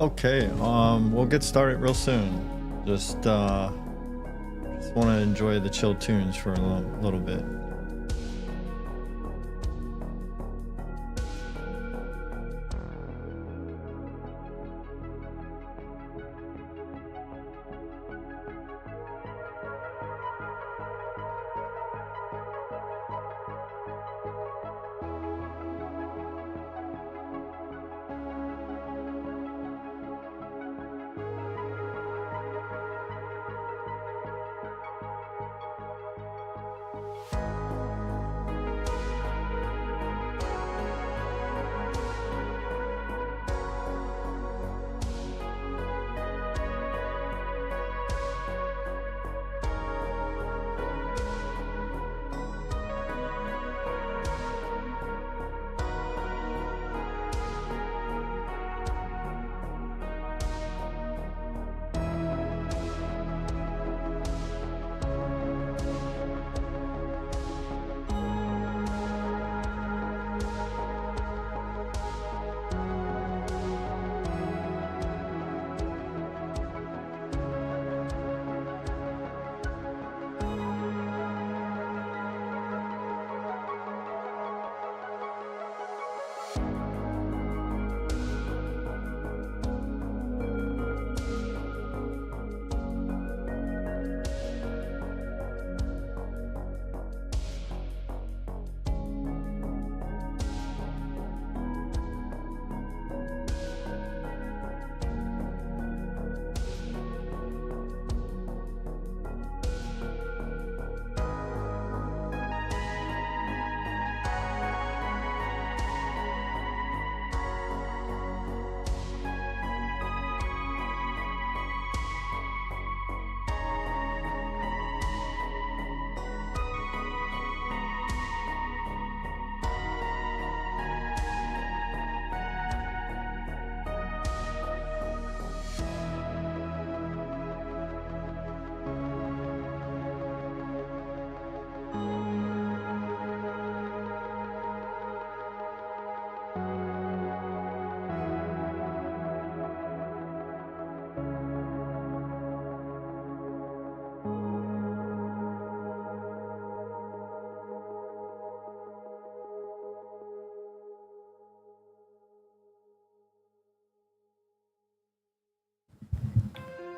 Okay, we'll get started real soon. Just want to enjoy the chill tunes for a little bit.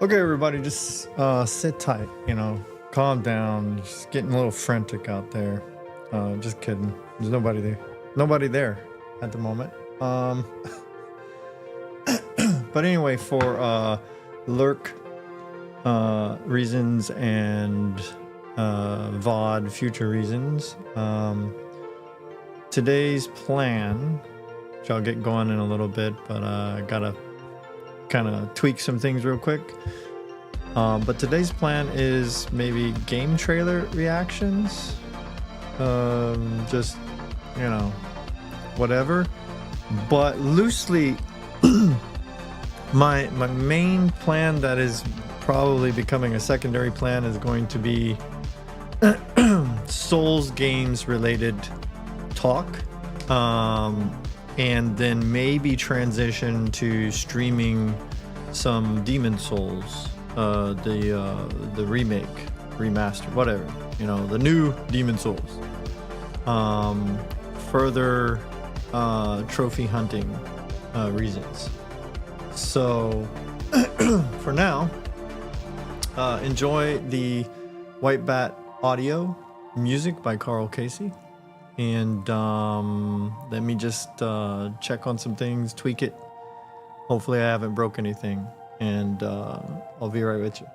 Okay, everybody, just sit tight, calm down. Just getting a little frantic out there. Just kidding. There's nobody there at the moment. But anyway, for lurk reasons and VOD future reasons, today's plan, which I'll get going in a little bit, but I gotta kind of tweak some things real quick. But today's plan is maybe game trailer reactions. Just, whatever. But loosely, my main plan that is probably becoming a secondary plan is going to be Souls games related talk. And then maybe transition to streaming some Demon Souls, the remake, remaster, whatever, the new Demon Souls. Further trophy hunting reasons. So for now, enjoy the White Bat audio music by Karl Casey. And let me just check on some things, tweak it. Hopefully I haven't broke anything, and I'll be right with you.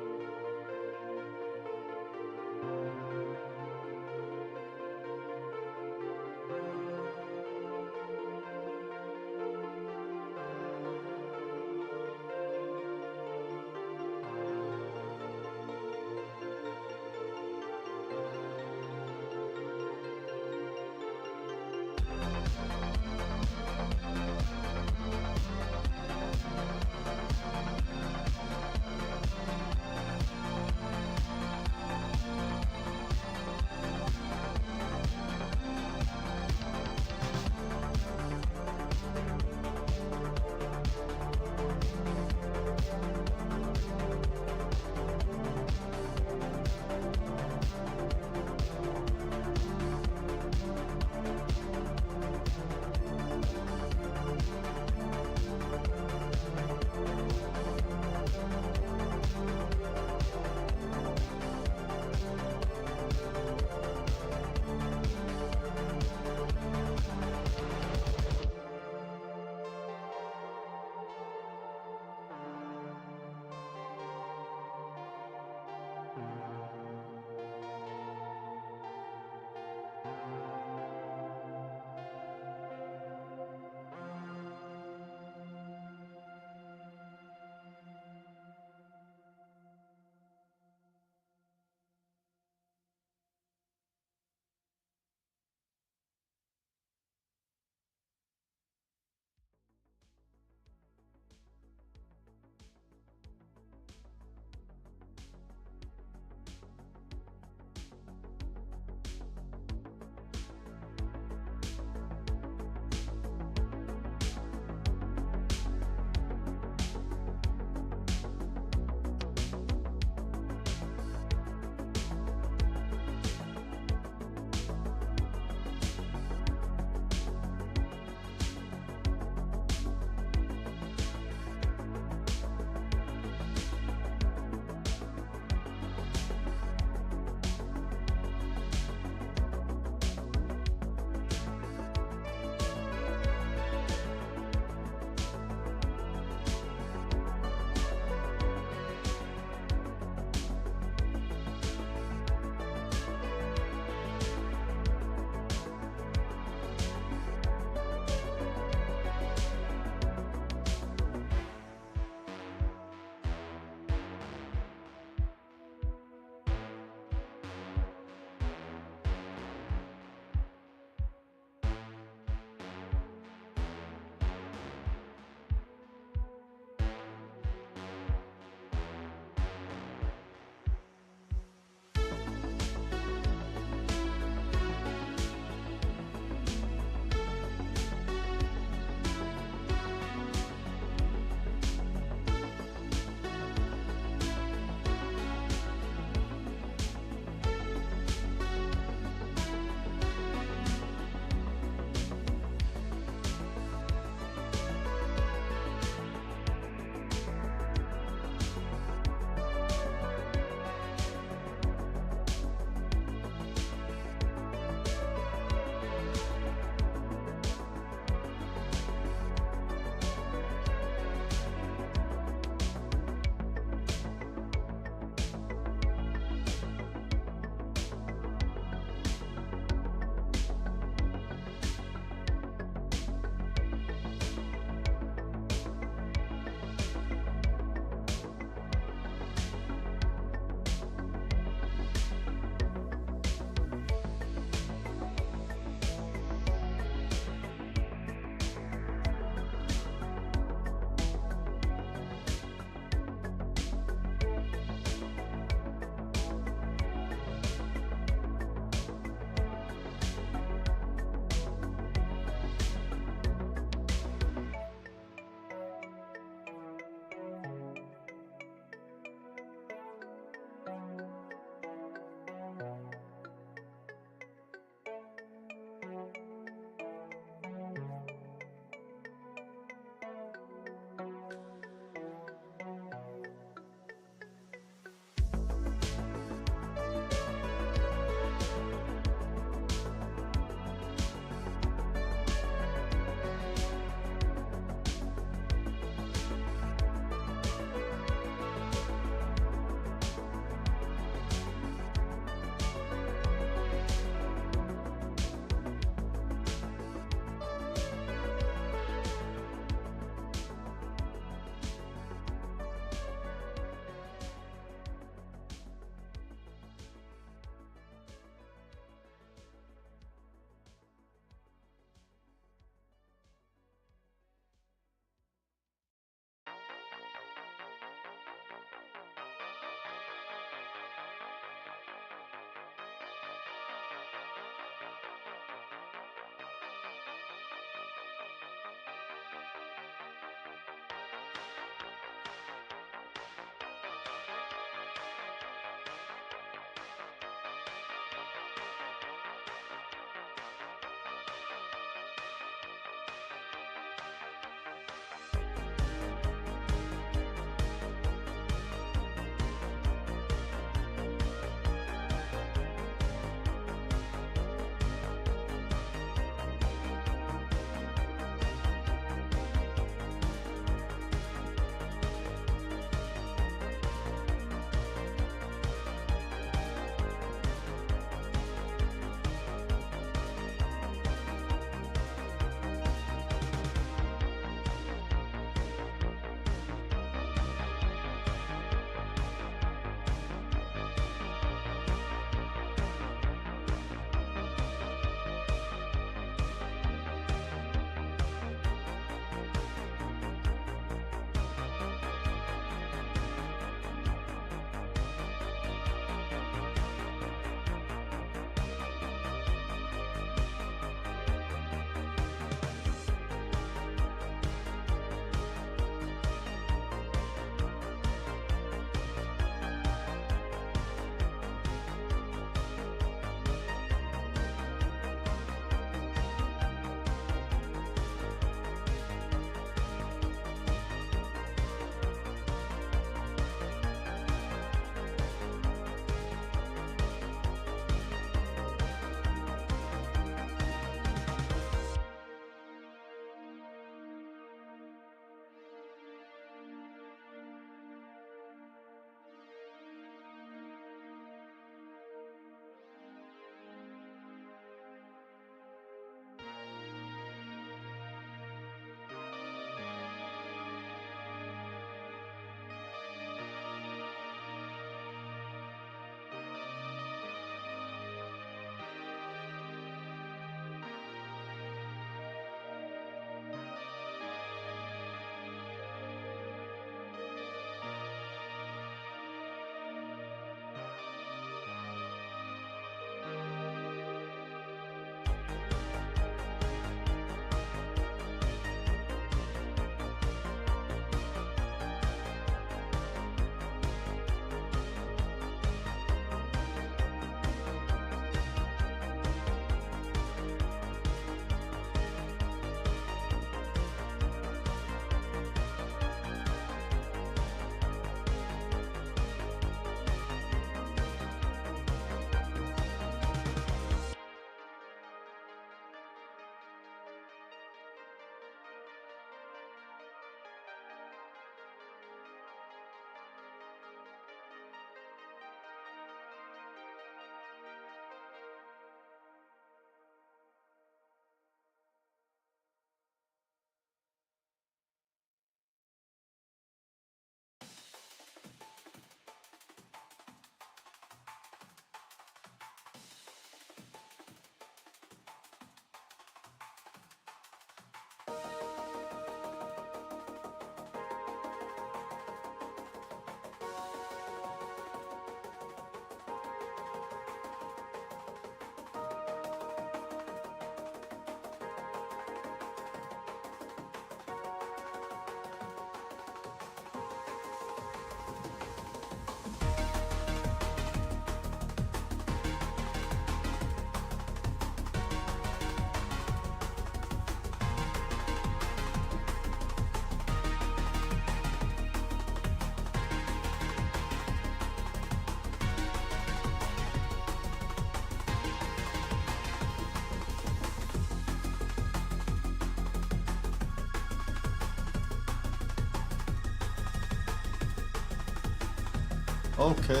Okay.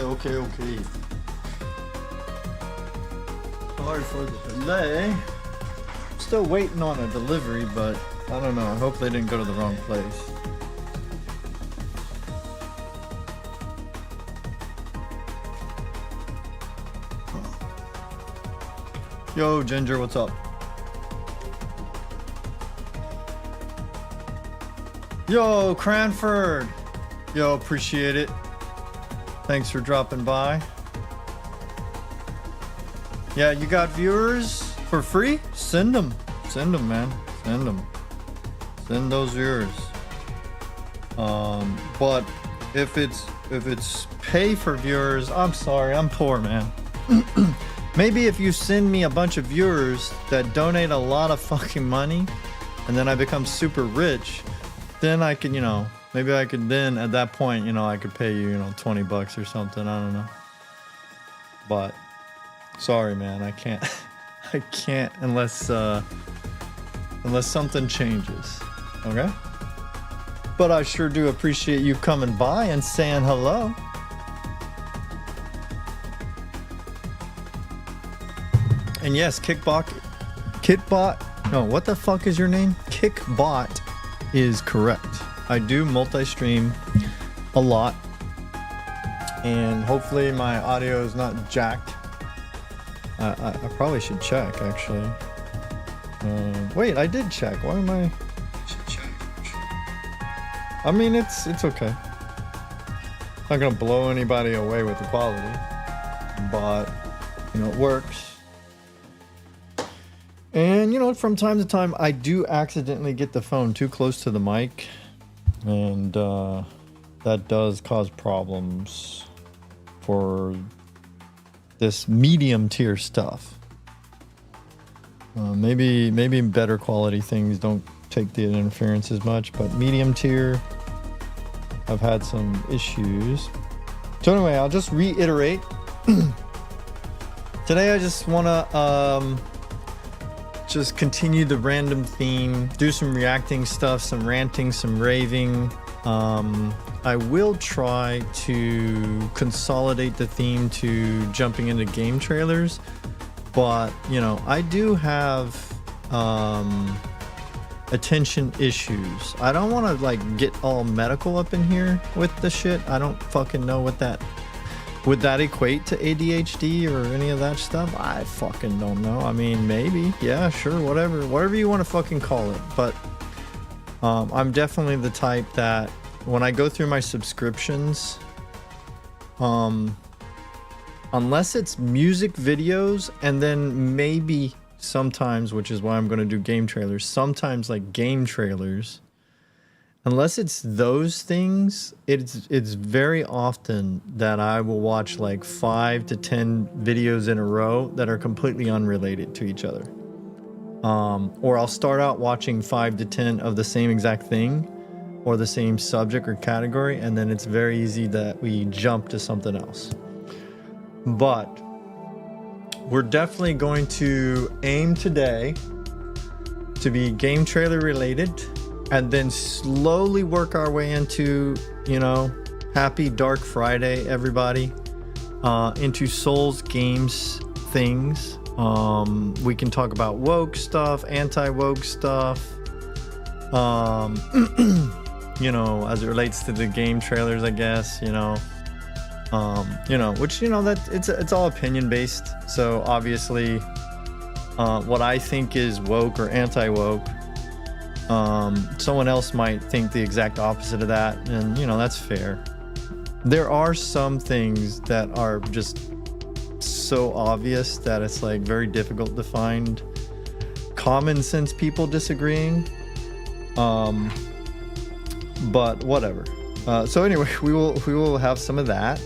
Sorry for the delay. Still waiting on a delivery, but I don't know. I hope they didn't go to the wrong place. Yo, Ginger, what's up? Yo, Cranford. Yo, appreciate it. Thanks for dropping by. Yeah, you got viewers for free? Send them. Send them, man. Send them. Send those viewers. But if it's pay for viewers, I'm sorry, I'm poor, man. Maybe if you send me a bunch of viewers that donate a lot of fucking money, and then I become super rich, then I can, maybe I could then at that point, I could pay you, $20 or something. I don't know. But sorry, man, I can't. I can't unless something changes. Okay? But I sure do appreciate you coming by and saying hello. And yes, Kitbot, no, what the fuck is your name? Kickbot is correct. I do multi-stream a lot, and hopefully my audio is not jacked. I probably should check, actually. Wait, I did check. Why am I? Should check. I mean, it's okay. Not gonna blow anybody away with the quality, but it works. And from time to time, I do accidentally get the phone too close to the mic, and that does cause problems for this medium tier stuff. Maybe better quality things don't take the interference as much, but medium tier, I've had some issues. So anyway, I'll just reiterate. Today I just want to just continue the random theme, do some reacting stuff, some ranting, some raving. I will try to consolidate the theme to jumping into game trailers, but I do have attention issues. I don't want to get all medical up in here with the shit. I don't fucking know what that would that equate to ADHD or any of that stuff. I fucking don't know. I mean, maybe, yeah, sure, whatever you want to fucking call it. But I'm definitely the type that when I go through my subscriptions, unless it's music videos, and then maybe sometimes, which is why I'm going to do game trailers, sometimes game trailers, unless it's those things, it's very often that I will watch 5 to 10 videos in a row that are completely unrelated to each other. Or I'll start out watching 5 to 10 of the same exact thing or the same subject or category, and then it's very easy that we jump to something else. But we're definitely going to aim today to be game trailer related, and then slowly work our way into, happy Dark Friday, everybody, into Souls games things. We can talk about woke stuff, anti-woke stuff, as it relates to the game trailers, I guess, which, that it's all opinion based. So obviously, what I think is woke or anti-woke, someone else might think the exact opposite of that, and that's fair. There are some things that are just so obvious that it's very difficult to find common sense people disagreeing, but whatever. So anyway, we will have some of that,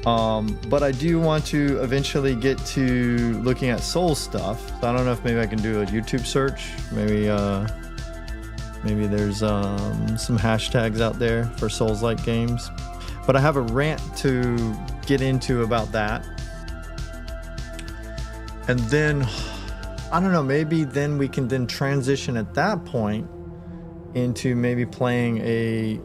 but I do want to eventually get to looking at Soul stuff. So I don't know if maybe I can do a YouTube search, maybe there's some hashtags out there for Souls-like games. But I have a rant to get into about that. And then, I don't know, maybe then we can then transition at that point into maybe playing a,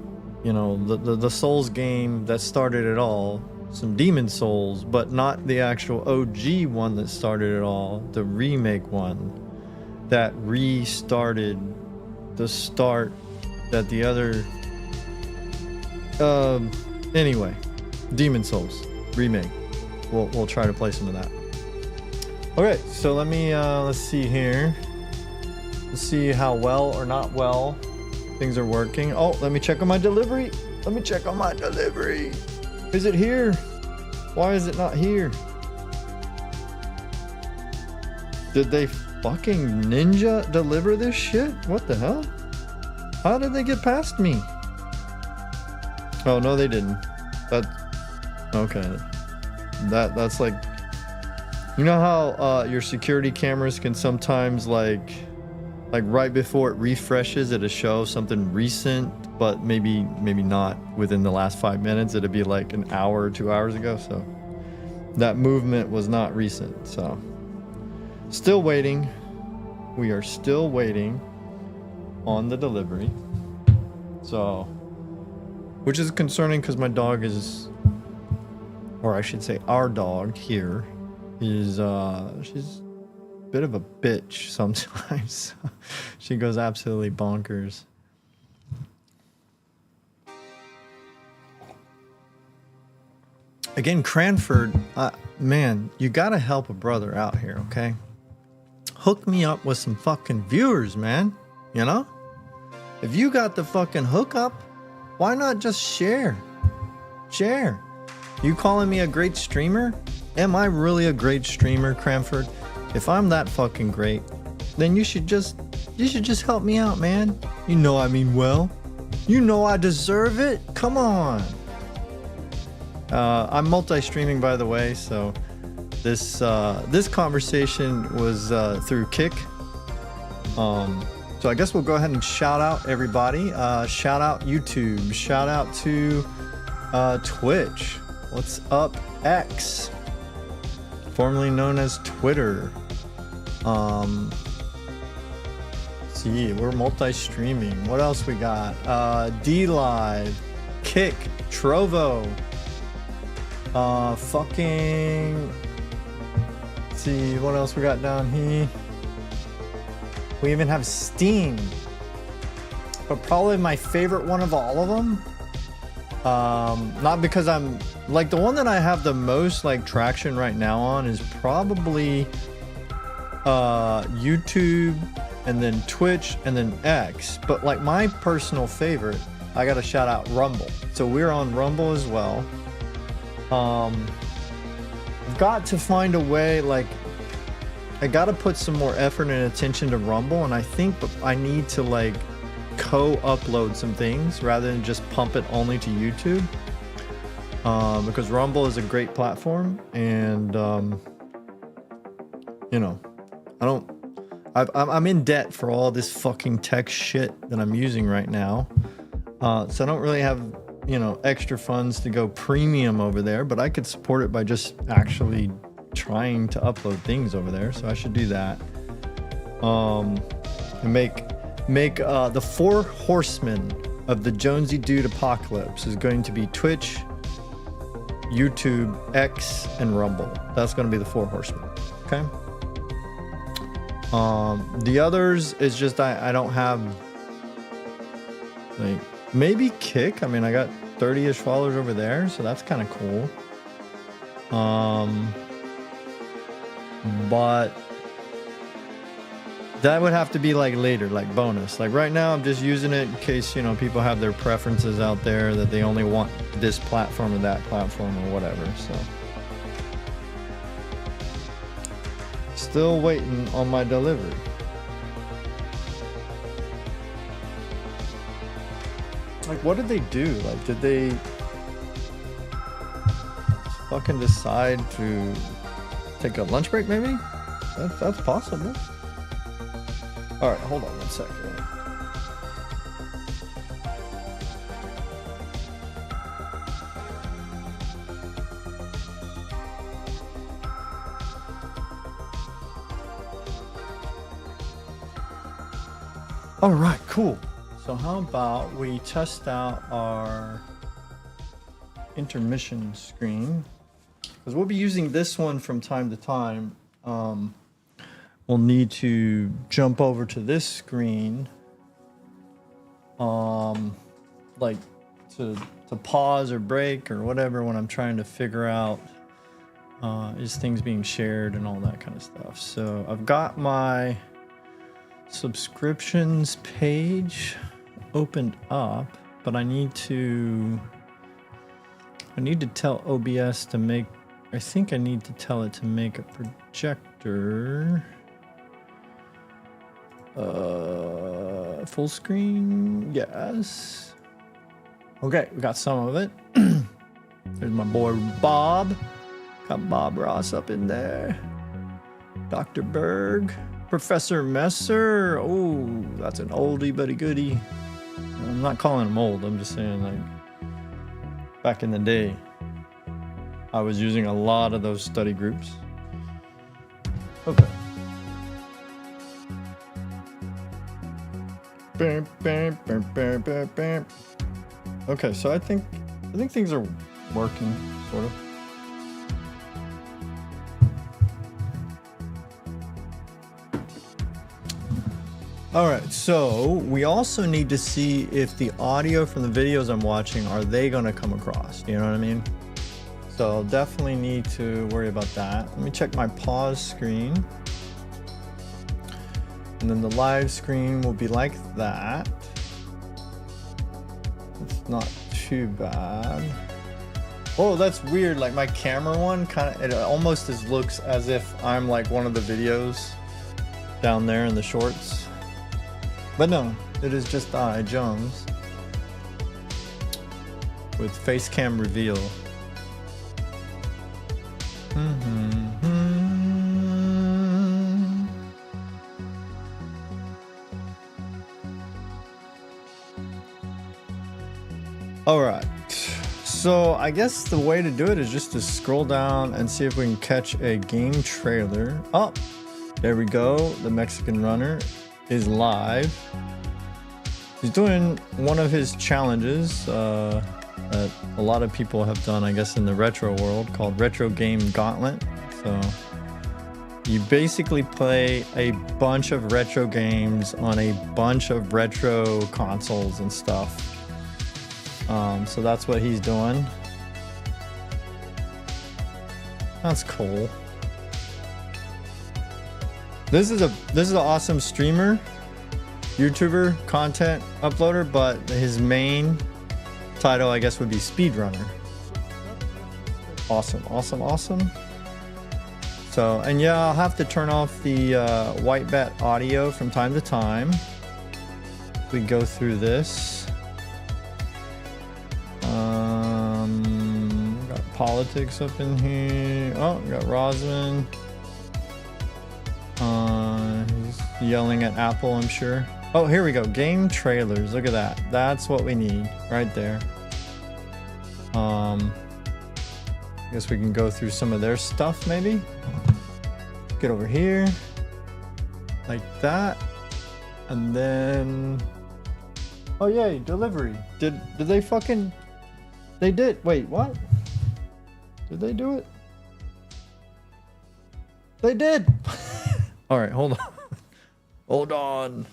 you know, the Souls game that started it all, some Demon Souls, but not the actual OG one that started it all, the remake one that restarted the start that the other anyway, Demon Souls remake. We'll try to play some of that. Okay, so let me let's see here. Let's see how well or not well things are working. Oh, let me check on my delivery. Let me check on my delivery. Is it here? Why is it not here? Did they fucking ninja deliver this shit? What the hell? How did they get past me? Oh no, they didn't. That okay. That's like, you know how your security cameras can sometimes like right before it refreshes, it'll show something recent, but maybe not within the last 5 minutes. It'll be like an hour or 2 hours ago. So that movement was not recent. So still waiting. We are still waiting on the delivery. So, which is concerning because my dog is, or I should say our dog here is she's a bit of a bitch sometimes. She goes absolutely bonkers. Again, Cranford, man, you gotta help a brother out here, okay? Hook me up with some fucking viewers, man. You know? If you got the fucking hookup, why not just share? Share. You calling me a great streamer? Am I really a great streamer, Cranford? If I'm that fucking great, then you should just help me out, man. You know I mean well. You know I deserve it. Come on. I'm multi-streaming, by the way, so this conversation was through Kick. So I guess we'll go ahead and shout out everybody. Shout out YouTube. Shout out to Twitch. What's up, X? Formerly known as Twitter. See, we're multi-streaming. What else we got? D-Live, Kick, Trovo. Fucking. Let's see, what else we got down here? We even have Steam. But probably my favorite one of all of them. Not because I'm like the one that I have the most like traction right now on is probably YouTube and then Twitch and then X. But like my personal favorite, I gotta shout out Rumble. So we're on Rumble as well. I've got to find a way, like I gotta put some more effort and attention to Rumble, and I think I need to like co-upload some things rather than just pump it only to YouTube, because Rumble is a great platform, and you know, I'm in debt for all this fucking tech shit that I'm using right now, so I don't really have, you know, extra funds to go premium over there, but I could support it by just actually trying to upload things over there. So I should do that. And make the 4 horsemen of the Jonesy Dude apocalypse is going to be Twitch, YouTube, X, and Rumble. That's going to be the 4 horsemen. Okay. The others is just I don't have like. Maybe Kick. I mean, I got 30-ish followers over there, so that's kind of cool. But that would have to be like later, like bonus. Like right now, I'm just using it in case, you know, people have their preferences out there that they only want this platform or that platform or whatever. So still waiting on my delivery. Like, what did they do? Like, did they fucking decide to take a lunch break, maybe? That's possible. All right, hold on one second. All right, cool. So how about we test out our intermission screen, because we'll be using this one from time to time. We'll need to jump over to this screen, like to pause or break or whatever when I'm trying to figure out is things being shared and all that kind of stuff. So I've got my subscriptions page opened up, but I need to tell OBS to make, I think I need to tell it to make a projector full screen. Yes. Okay, we got some of it. There's my boy Bob. Got Bob Ross up in there. Dr. Berg. Professor Messer. Oh, that's an oldie but a goodie. I'm not calling him old. I'm just saying, like, back in the day, I was using a lot of those study groups. Okay. Bam, bam, bam, bam, bam, bam. Okay, so I think things are working, sort of. All right, so we also need to see if the audio from the videos I'm watching, are they gonna come across? You know what I mean? So I'll definitely need to worry about that. Let me check my pause screen. And then the live screen will be like that. It's not too bad. Oh, that's weird. Like my camera one it almost looks as if I'm like one of the videos down there in the shorts. But no, it is just I, Jones, with face cam reveal. All right, so I guess the way to do it is just to scroll down and see if we can catch a game trailer. Oh, there we go. The Mexican runner is live. He's doing one of his challenges that a lot of people have done, I guess, in the retro world, called Retro Game Gauntlet. So you basically play a bunch of retro games on a bunch of retro consoles and stuff. So that's what he's doing. That's cool. This is an awesome streamer, YouTuber, content uploader, but his main title, I guess, would be speedrunner. Awesome, awesome, awesome. So, and yeah, I'll have to turn off the white bat audio from time to time. We go through this. Got politics up in here. Oh, got Rosman. He's yelling at Apple, I'm sure. Oh, here we go. Game trailers. Look at that. That's what we need right there. I guess we can go through some of their stuff, maybe. Get over here. Like that. And then... oh, yay. Delivery. Did they fucking... they did. Wait, what? Did they do it? They did. All right, hold on. Hold on.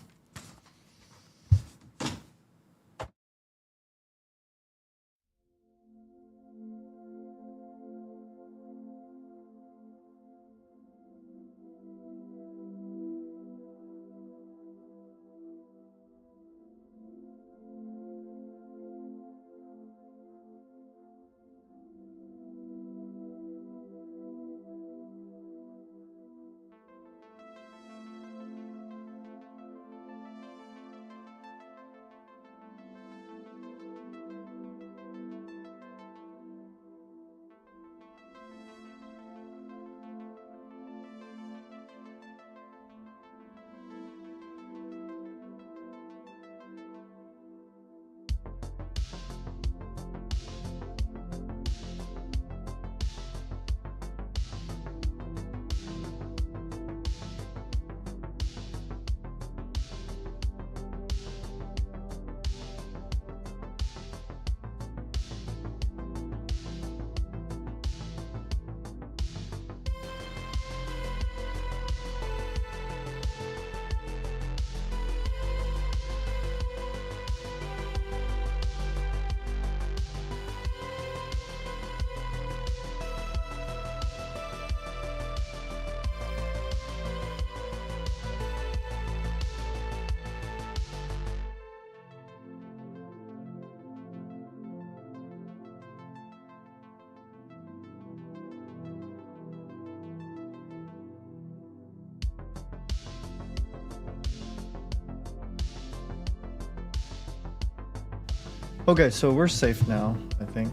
Okay, so we're safe now, I think.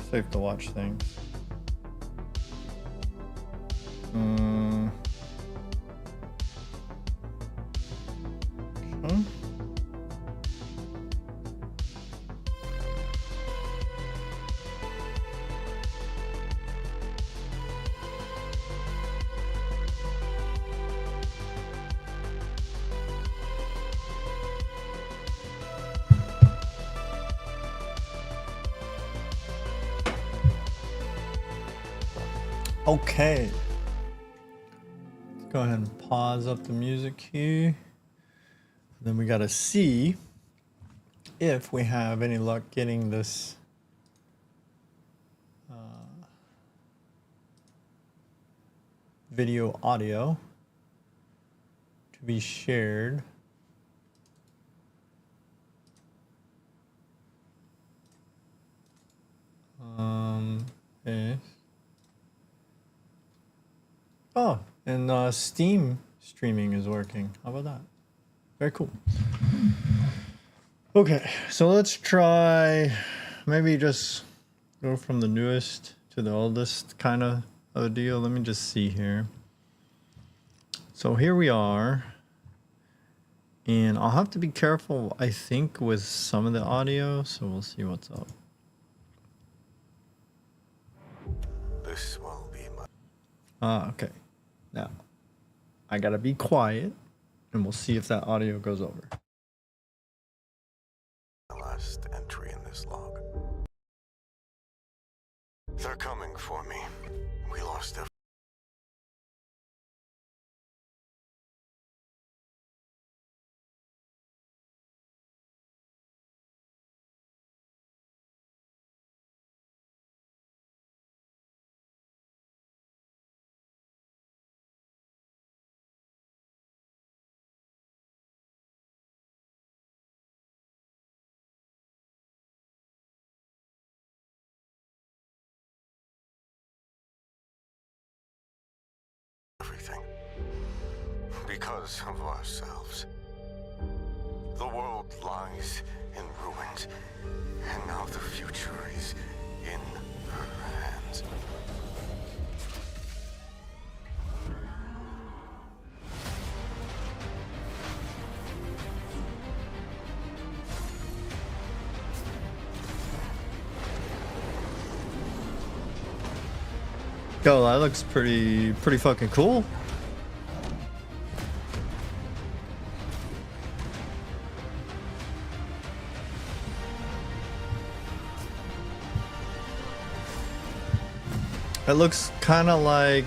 Safe to watch things. Okay. Okay. Let's go ahead and pause up the music here. Then we gotta see if we have any luck getting this video audio to be shared. Okay. Oh, and Steam streaming is working. How about that? Very cool. Okay, so let's try maybe just go from the newest to the oldest kind of a deal. Let me just see here. So here we are. And I'll have to be careful, I think, with some of the audio. So we'll see what's up. This will be my... Okay. Now, I gotta be quiet, and we'll see if that audio goes over. The last entry in this log. They're coming for me. We lost everything. Because of ourselves. The world lies in ruins, and now the future is in her hands. Yo, that looks pretty fucking cool. It looks kind of like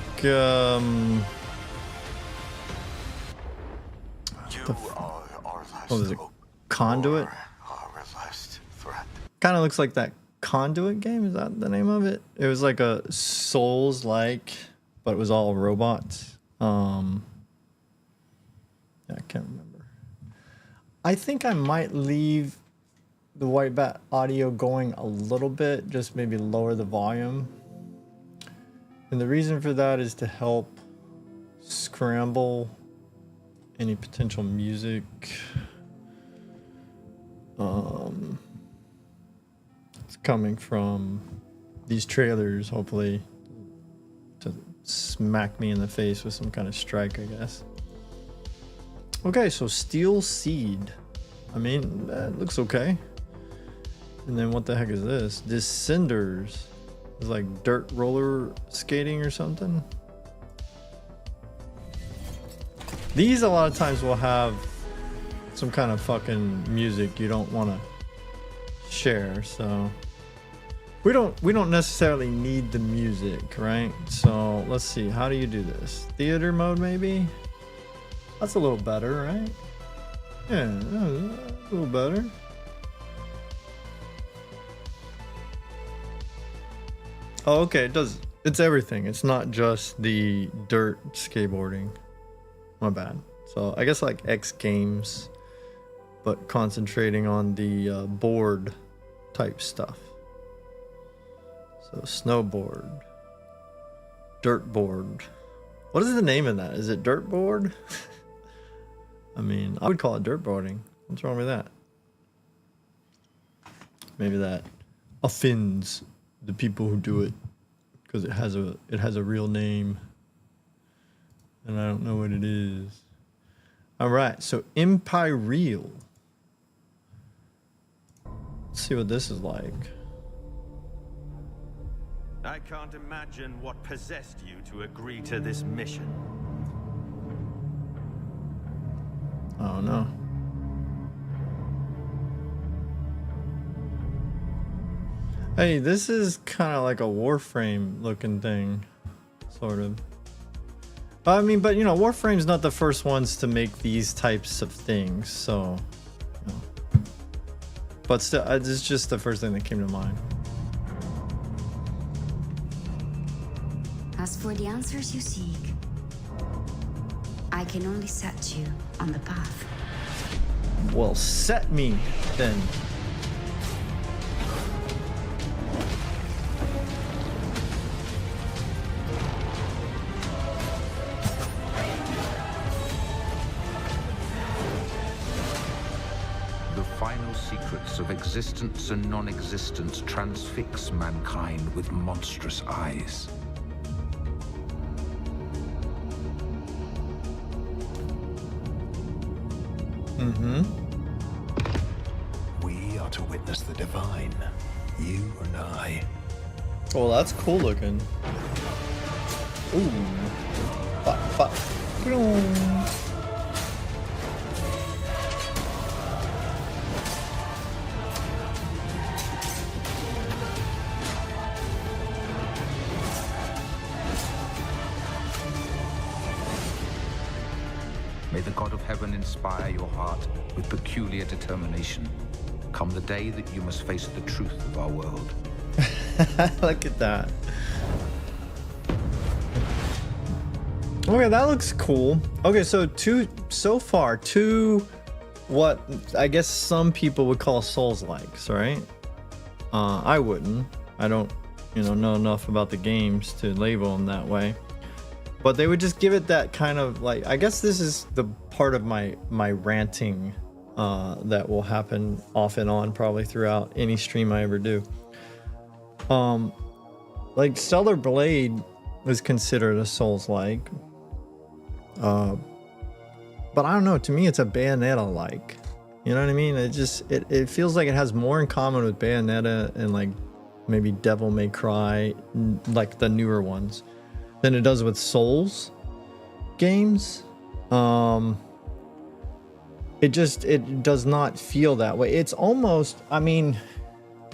what was it? Conduit? Kind of looks like that Conduit game. Is that the name of it? It was like a Souls-like, but it was all robots. Yeah, I can't remember. I think I might leave the white bat audio going a little bit, just maybe lower the volume. And the reason for that is to help scramble any potential music. It's coming from these trailers, hopefully, to smack me in the face with some kind of strike, I guess. Okay, so Steel Seed. I mean, that looks okay. And then what the heck is this? Descenders. It's like dirt roller skating or something. These a lot of times will have some kind of fucking music you don't want to share, so we don't necessarily need the music, right? So let's see, how do you do this? Theater mode, maybe? That's a little better, right? Yeah, a little better. Oh, okay, it does. It's everything. It's not just the dirt skateboarding. My bad. So I guess like X Games, but concentrating on the board type stuff. So snowboard, dirt board. What is the name of that? Is it dirt board? I mean, I would call it dirt boarding. What's wrong with that? maybe that offends the people who do it because it has a real name, and I don't know what it is. All right, so Imperial. Let's see what this is like. I can't imagine what possessed you to agree to this mission. Oh no. Hey, this is kind of like a Warframe looking thing, sort of. I mean, but you know, Warframe's not the first ones to make these types of things, so. You know. But still, it's just the first thing that came to mind. As for the answers you seek, I can only set you on the path. Well, set me then. The final secrets of existence and non-existence transfix mankind with monstrous eyes. We are to witness the divine, you and I. Oh, that's cool looking. Ooh. Fuck. May the God of Heaven inspire your heart with peculiar determination. Come the day that you must face the truth of our world. Look at that. Okay, that looks cool. Okay, so two what I guess some people would call Souls-likes, right? I wouldn't. I don't, know enough about the games to label them that way. But they would just give it that kind of like, I guess this is the part of my ranting that will happen off and on probably throughout any stream I ever do. Like Stellar Blade was considered a Souls-like. But I don't know, to me it's a Bayonetta-like. You know what I mean? It feels like it has more in common with Bayonetta and like maybe Devil May Cry, like the newer ones, than it does with Souls games. It does not feel that way. It's almost, I mean,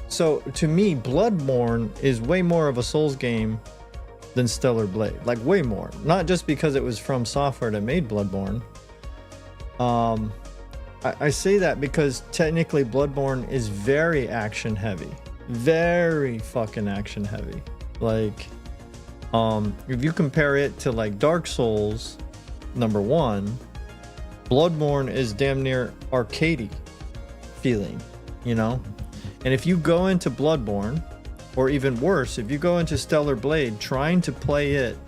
so to me, Bloodborne is way more of a Souls game than Stellar Blade, like way more. Not just because it was from Software that made Bloodborne. I say that because technically Bloodborne is very action heavy, very fucking action heavy. Like, if you compare it to like Dark Souls, number 1, Bloodborne is damn near arcadey feeling, And if you go into Bloodborne, or even worse, if you go into Stellar Blade trying to play it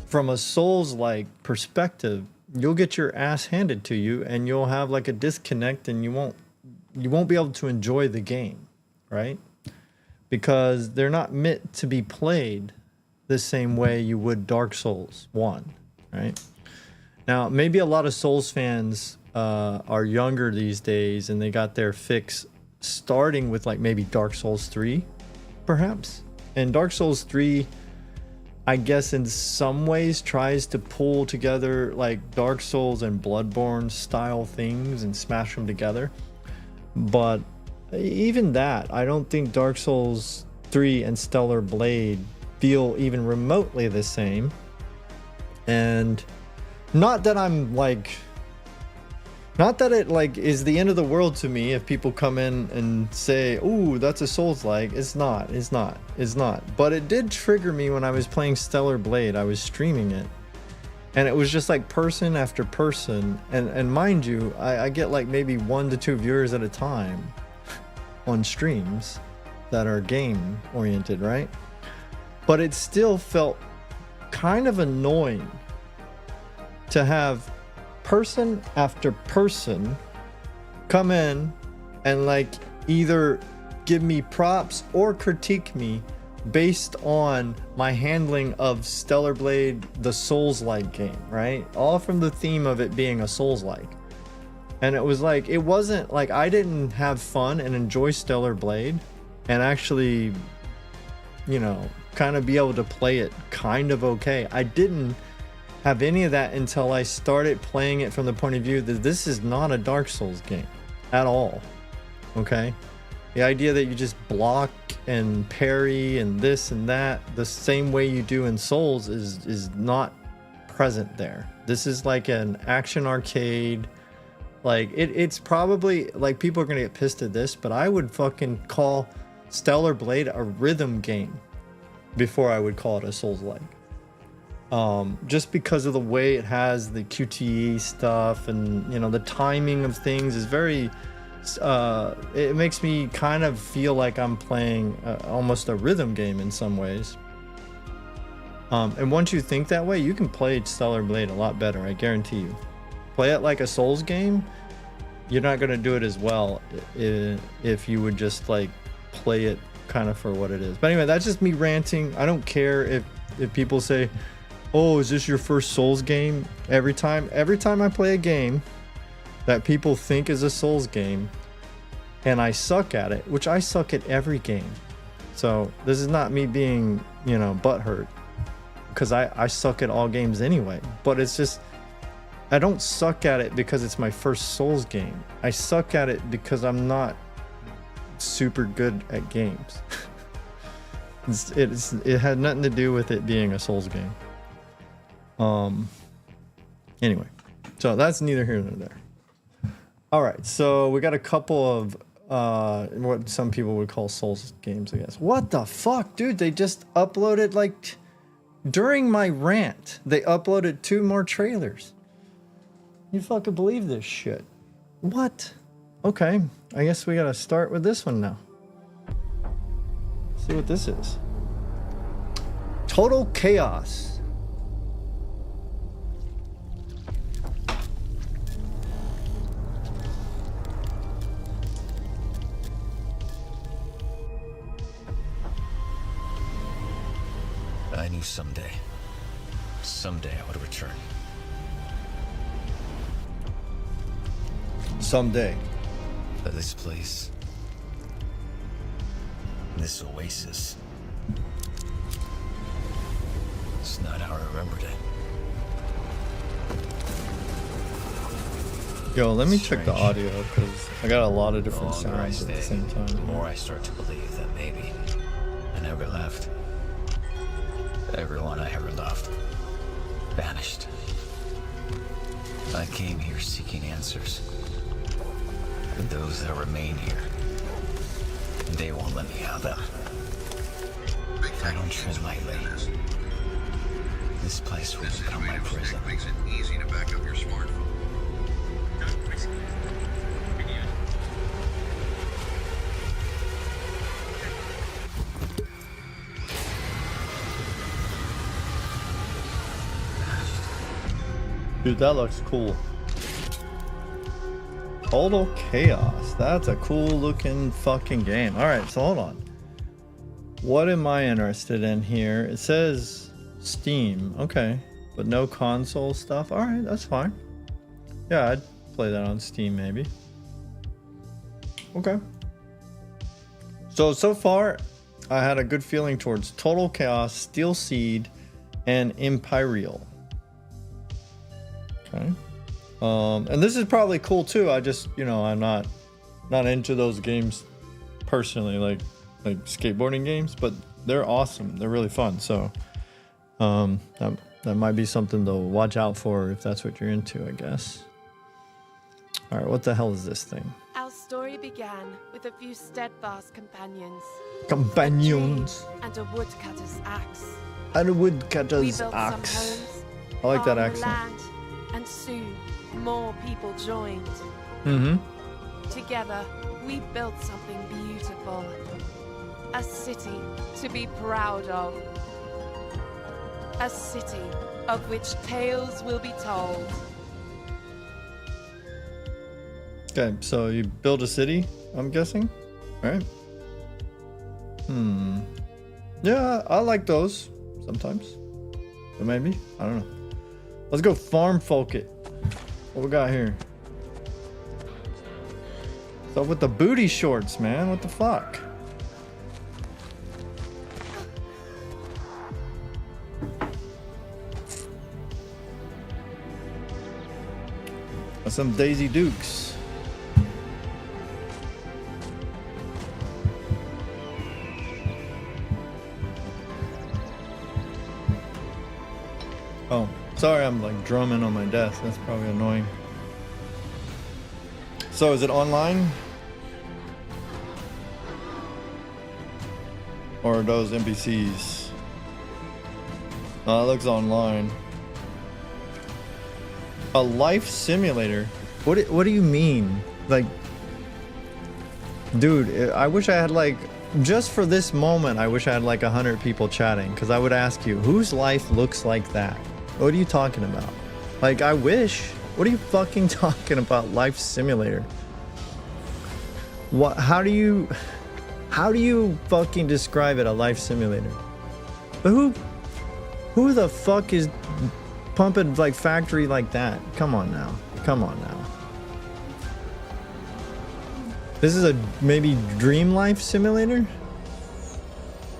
from a Souls-like perspective, you'll get your ass handed to you and you'll have like a disconnect and you won't be able to enjoy the game, right? Because they're not meant to be played the same way you would Dark Souls 1, right? Now, maybe a lot of Souls fans are younger these days and they got their fix starting with like maybe Dark Souls 3, perhaps. And Dark Souls 3, I guess in some ways tries to pull together like Dark Souls and Bloodborne style things and smash them together. But even that, I don't think Dark Souls 3 and Stellar Blade feel even remotely the same. And not that it like is the end of the world to me if people come in and say, "Ooh, that's a Souls-like." It's not. But it did trigger me when I was playing Stellar Blade. I was streaming it, and it was just like person after person. And mind you, I get like maybe 1 to 2 viewers at a time on streams that are game oriented, right? But it still felt kind of annoying to have person after person come in and like either give me props or critique me based on my handling of Stellar Blade, the Souls-like game, right? All from the theme of it being a Souls-like. And it was like, it wasn't like I didn't have fun and enjoy Stellar Blade and actually, you know, kind of be able to play it kind of okay. I didn't have any of that until I started playing it from the point of view that this is not a Dark Souls game at all. Okay? The idea that you just block and parry and this and that the same way you do in Souls is not present there. This is like an action arcade. Like it's probably like people are gonna get pissed at this, but I would fucking call Stellar Blade a rhythm game before I would call it a Souls-like. Just because of the way it has the QTE stuff and, you know, the timing of things is very it makes me kind of feel like I'm playing almost a rhythm game in some ways. And once you think that way, you can play Stellar Blade a lot better, I guarantee you. Play it like a Souls game, you're not going to do it as well if you would just like play it kind of for what it is. But anyway, that's just me ranting. I don't care if people say, oh, is this your first Souls game? Every time I play a game that people think is a Souls game and I suck at it, which I suck at every game. So this is not me being, you know, butthurt, because I suck at all games anyway. But it's just, I don't suck at it because it's my first Souls game. I suck at it because I'm not super good at games. It had nothing to do with it being a Souls game. Anyway, so that's neither here nor there. All right, so we got a couple of what some people would call Souls games, I guess. What the fuck, dude? They just uploaded, like, during my rant, they uploaded 2 more trailers. You fucking believe this shit? What? Okay, I guess we gotta start with this one now. See what this is. Total Chaos. I knew someday I would return. Someday. But this place, this oasis, it's not how I remembered it. Yo, let me check the audio because I got a lot of different The longer I sounds at the stay, same time. the more I start to believe that maybe I never left. Everyone I ever loved vanished. I came here seeking answers. But those that remain here, they won't let me have them. I don't tread lightly. This place will become my prison. Makes it easy to back up your smartphone. Dude, that looks cool. Total Chaos. That's a cool looking fucking game. Alright, so hold on. What am I interested in here? It says Steam. Okay. But no console stuff. Alright, that's fine. Yeah, I'd play that on Steam maybe. Okay. So far, I had a good feeling towards Total Chaos, Steel Seed, and Imperial. Okay. And this is probably cool too. I just, you know, I'm not into those games personally, like skateboarding games, but they're awesome. They're really fun. So that might be something to watch out for if that's what you're into, I guess. All right, what the hell is this thing? Our story began with a few steadfast companions. Companions. And a woodcutter's axe. And a We woodcutter's built axe. some homes, I like that farmed the accent. land, and soon more people joined. Mm-hmm. Together, we built something beautiful. A city to be proud of. A city of which tales will be told. Okay, so you build a city, I'm guessing? All right. Yeah, I like those sometimes. But maybe, I don't know. Let's go farm folk it. What we got here? What's up with the booty shorts, man? What the fuck? That's some Daisy Dukes. Oh, sorry, I'm like drumming on my desk. That's probably annoying. So, is it online? Or are those NPCs? Oh, it looks online. A life simulator? What do you mean? Like, dude, I wish I had like, just for this moment, I wish I had like 100 people chatting, because I would ask you, whose life looks like that? What are you talking about? Like, I wish. What are you fucking talking about? Life simulator? What? How do you fucking describe it? A life simulator? But who the fuck is pumping like factory like that? Come on now. Come on now. This is a maybe dream life simulator?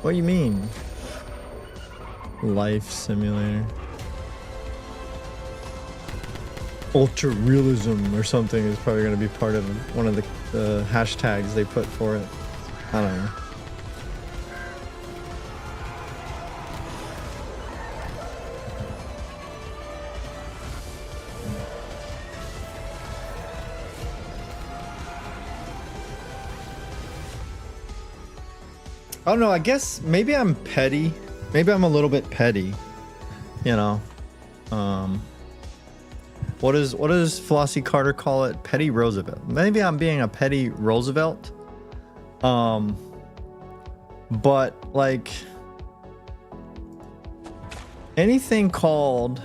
What do you mean? Life simulator. Ultra realism or something is probably going to be part of one of the hashtags they put for it. I don't know. I don't know, I guess maybe I'm petty. Maybe I'm a little bit petty. You know. What does Flossie Carter call it? Petty Roosevelt. Maybe I'm being a petty Roosevelt. But like anything called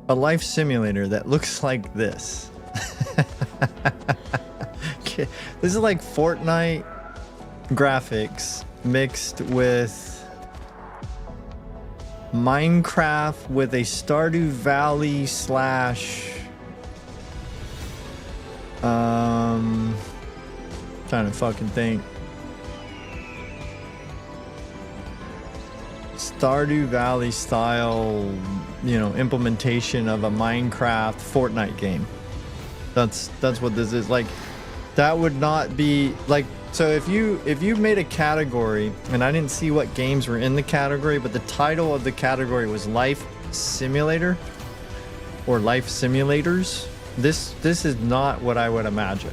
a life simulator that looks like this. This is like Fortnite graphics mixed with Minecraft with a Stardew Valley slash trying to fucking think. Stardew Valley style, you know, implementation of a Minecraft Fortnite game. That's what this is. Like, that would not be like, so if you made a category, and I didn't see what games were in the category, but the title of the category was Life Simulator or Life Simulators, this is not what I would imagine.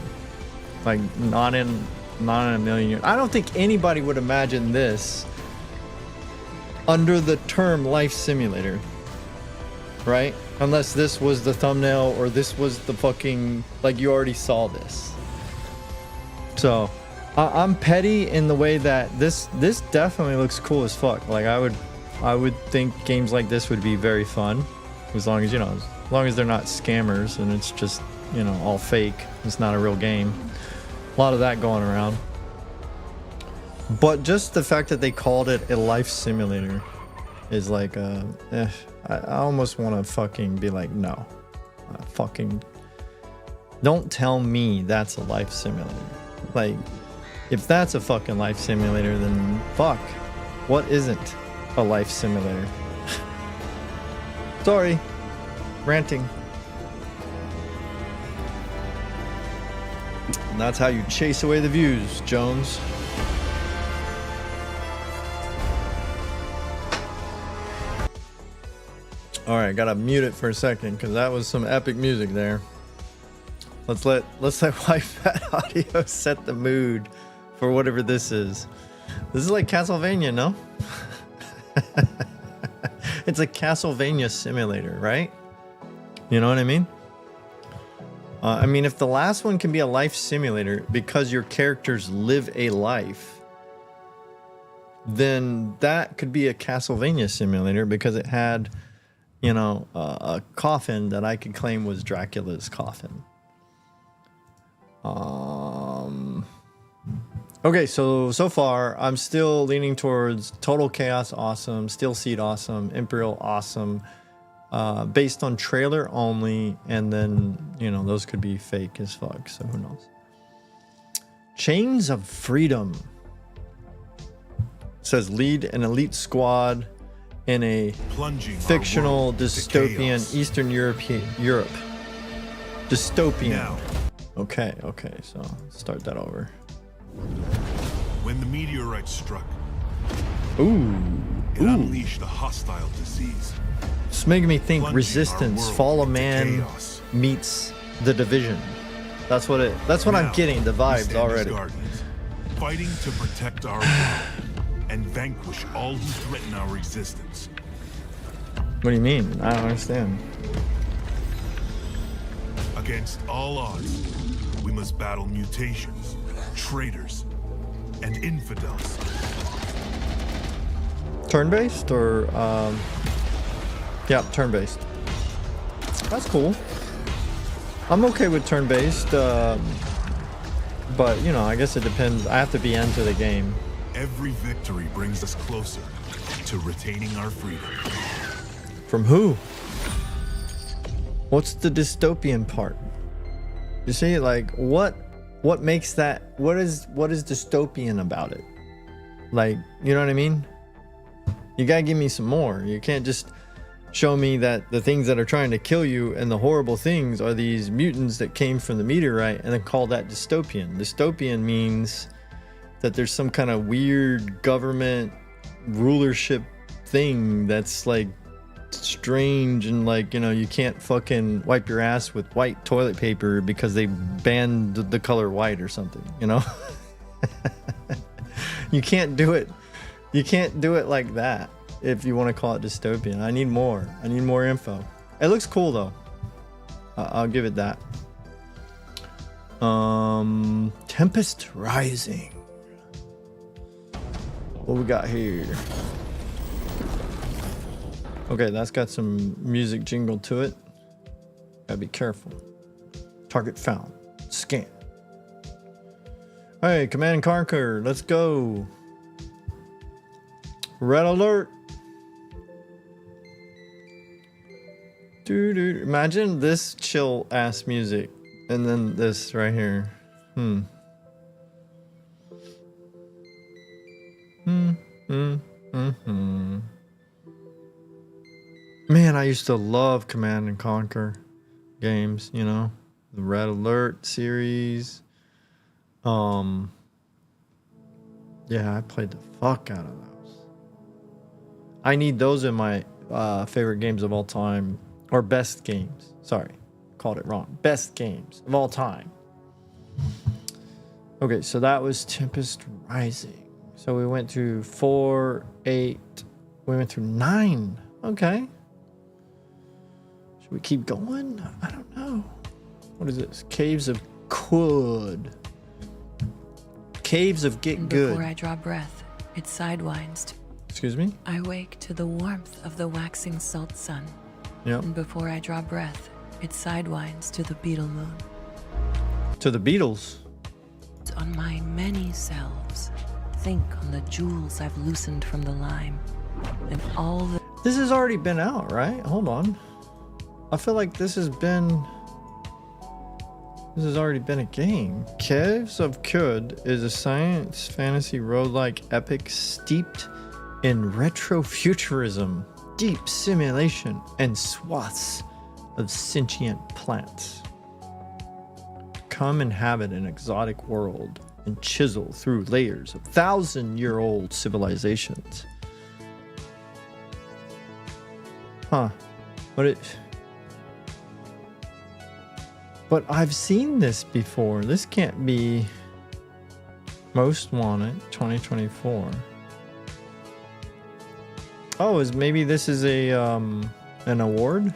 Like, not in a million years. I don't think anybody would imagine this under the term Life Simulator, right? Unless this was the thumbnail or this was the fucking, like, you already saw this. So I'm petty in the way that this definitely looks cool as fuck. Like, I would think games like this would be very fun, as long as, you know, as long as they're not scammers and it's just, you know, all fake. It's not a real game. A lot of that going around. But just the fact that they called it a life simulator is like, I almost want to fucking be like, no, fucking don't tell me that's a life simulator. Like, if that's a fucking life simulator, then fuck, what isn't a life simulator? Sorry, ranting. And that's how you chase away the views, Jones. All right, gotta mute it for a second because that was some epic music there. Let's let White Fat Audio set the mood for whatever this is. This is like Castlevania, no? It's a Castlevania simulator, right? You know what I mean? I mean, if the last one can be a life simulator because your characters live a life, then that could be a Castlevania simulator because it had, you know, a coffin that I could claim was Dracula's coffin. Okay, so far I'm still leaning towards Total Chaos awesome, Steel Seed awesome, Imperial awesome, based on trailer only, and then, you know, those could be fake as fuck, so who knows. Chains of Freedom says lead an elite squad in a fictional dystopian Eastern Europe. Dystopian. Now. Okay, so start that over. When the meteorite struck, Ooh. it unleashed a hostile disease. It's making me think Plunging Resistance, our world Fall of into Man chaos. meets The Division. That's what I'm Now, getting, the we vibes stand as already. guardians, fighting to protect our world and vanquish all who threaten our existence. What do you mean? I don't understand. Against all odds, we must battle mutations, traitors, and infidels. Turn-based or yeah, turn-based. That's cool. I'm okay with turn-based, but you know, I guess it depends. I have to be into the game. Every victory brings us closer to retaining our freedom. From who? What's the dystopian part? You see, like, what makes that? What is dystopian about it? Like, you know what I mean? You gotta give me some more. You can't just show me that the things that are trying to kill you and the horrible things are these mutants that came from the meteorite and then call that dystopian. Dystopian means that there's some kind of weird government rulership thing that's like strange, and like, you know, you can't fucking wipe your ass with white toilet paper because they banned the color white or something, you know? You can't do it. You can't do it like that if you want to call it dystopian. I need more. I need more info. It looks cool though. I'll give it that. Tempest Rising. What we got here? Okay, that's got some music jingle to it. Gotta be careful. Target found. Scan. Hey, Command and Conquer, let's go. Red alert. Dude, imagine this chill ass music and then this right here. Man, I used to love Command and Conquer games, you know, the Red Alert series. Yeah, I played the fuck out of those. I need those in my favorite games of all time, or best games. Sorry, called it wrong. Best games of all time. Okay, so that was Tempest Rising. So we went through 4, 8. We went through 9. Okay. Should we keep going? I don't know. What is this? Caves of Kud. Caves of Get Good. Before I draw breath, it sidewinds. Excuse me? I wake to the warmth of the waxing salt sun. Yep. And before I draw breath, it sidewinds to the beetle moon. To the Beatles. On my many selves, think on the jewels I've loosened from the lime, and all the... This has already been out, right? Hold on. I feel like this has already been a game. Caves of Kud is a science fantasy roguelike epic steeped in retrofuturism, deep simulation, and swaths of sentient plants. Come inhabit an exotic world and chisel through layers of 1,000-year-old civilizations. Huh. But I've seen this before. This can't be Most Wanted 2024. Oh, maybe this is an award?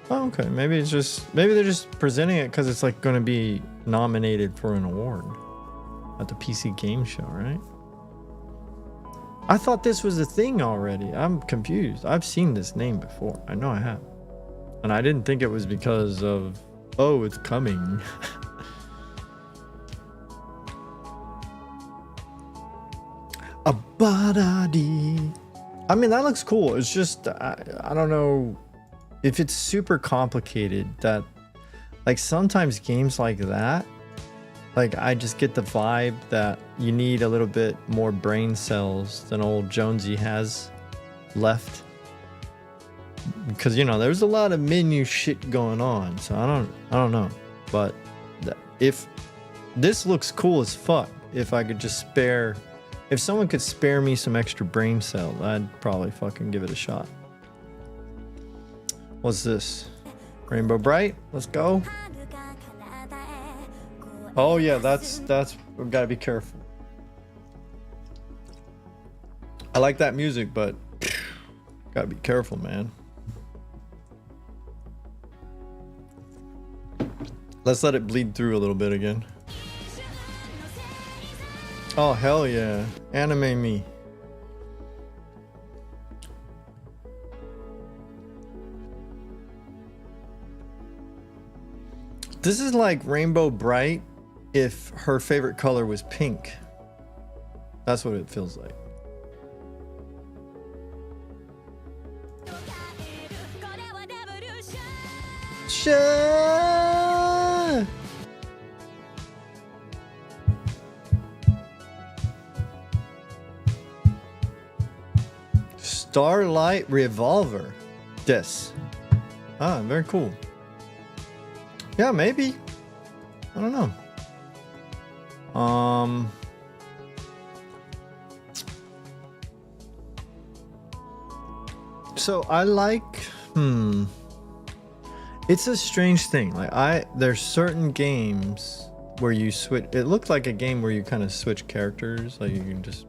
Oh, okay. Maybe they're just presenting it because it's like going to be nominated for an award at the PC Game Show, right? I thought this was a thing already. I'm confused. I've seen this name before. I know I have. And I didn't think it was because of, oh, it's coming. Ba-da-dee. I mean, that looks cool. It's just, I don't know if it's super complicated. That, like, sometimes games like that, like, I just get the vibe that you need a little bit more brain cells than old Jonesy has left. Because, you know, there's a lot of menu shit going on. So I don't know. But if this looks cool as fuck, if I could just spare, if someone could spare me some extra brain cells, I'd probably fucking give it a shot. What's this? Rainbow Bright? Let's go. Oh yeah, that's we've got to be careful. I like that music, but gotta be careful, man. Let's let it bleed through a little bit again. Oh hell yeah, anime me. This is like Rainbow Bright if her favorite color was pink. That's what it feels like. Starlight Revolver. This. Ah, very cool. Yeah, maybe. I don't know. So I like, it's a strange thing. Like there's certain games where you switch. It looked like a game where you kind of switch characters. Like you can just,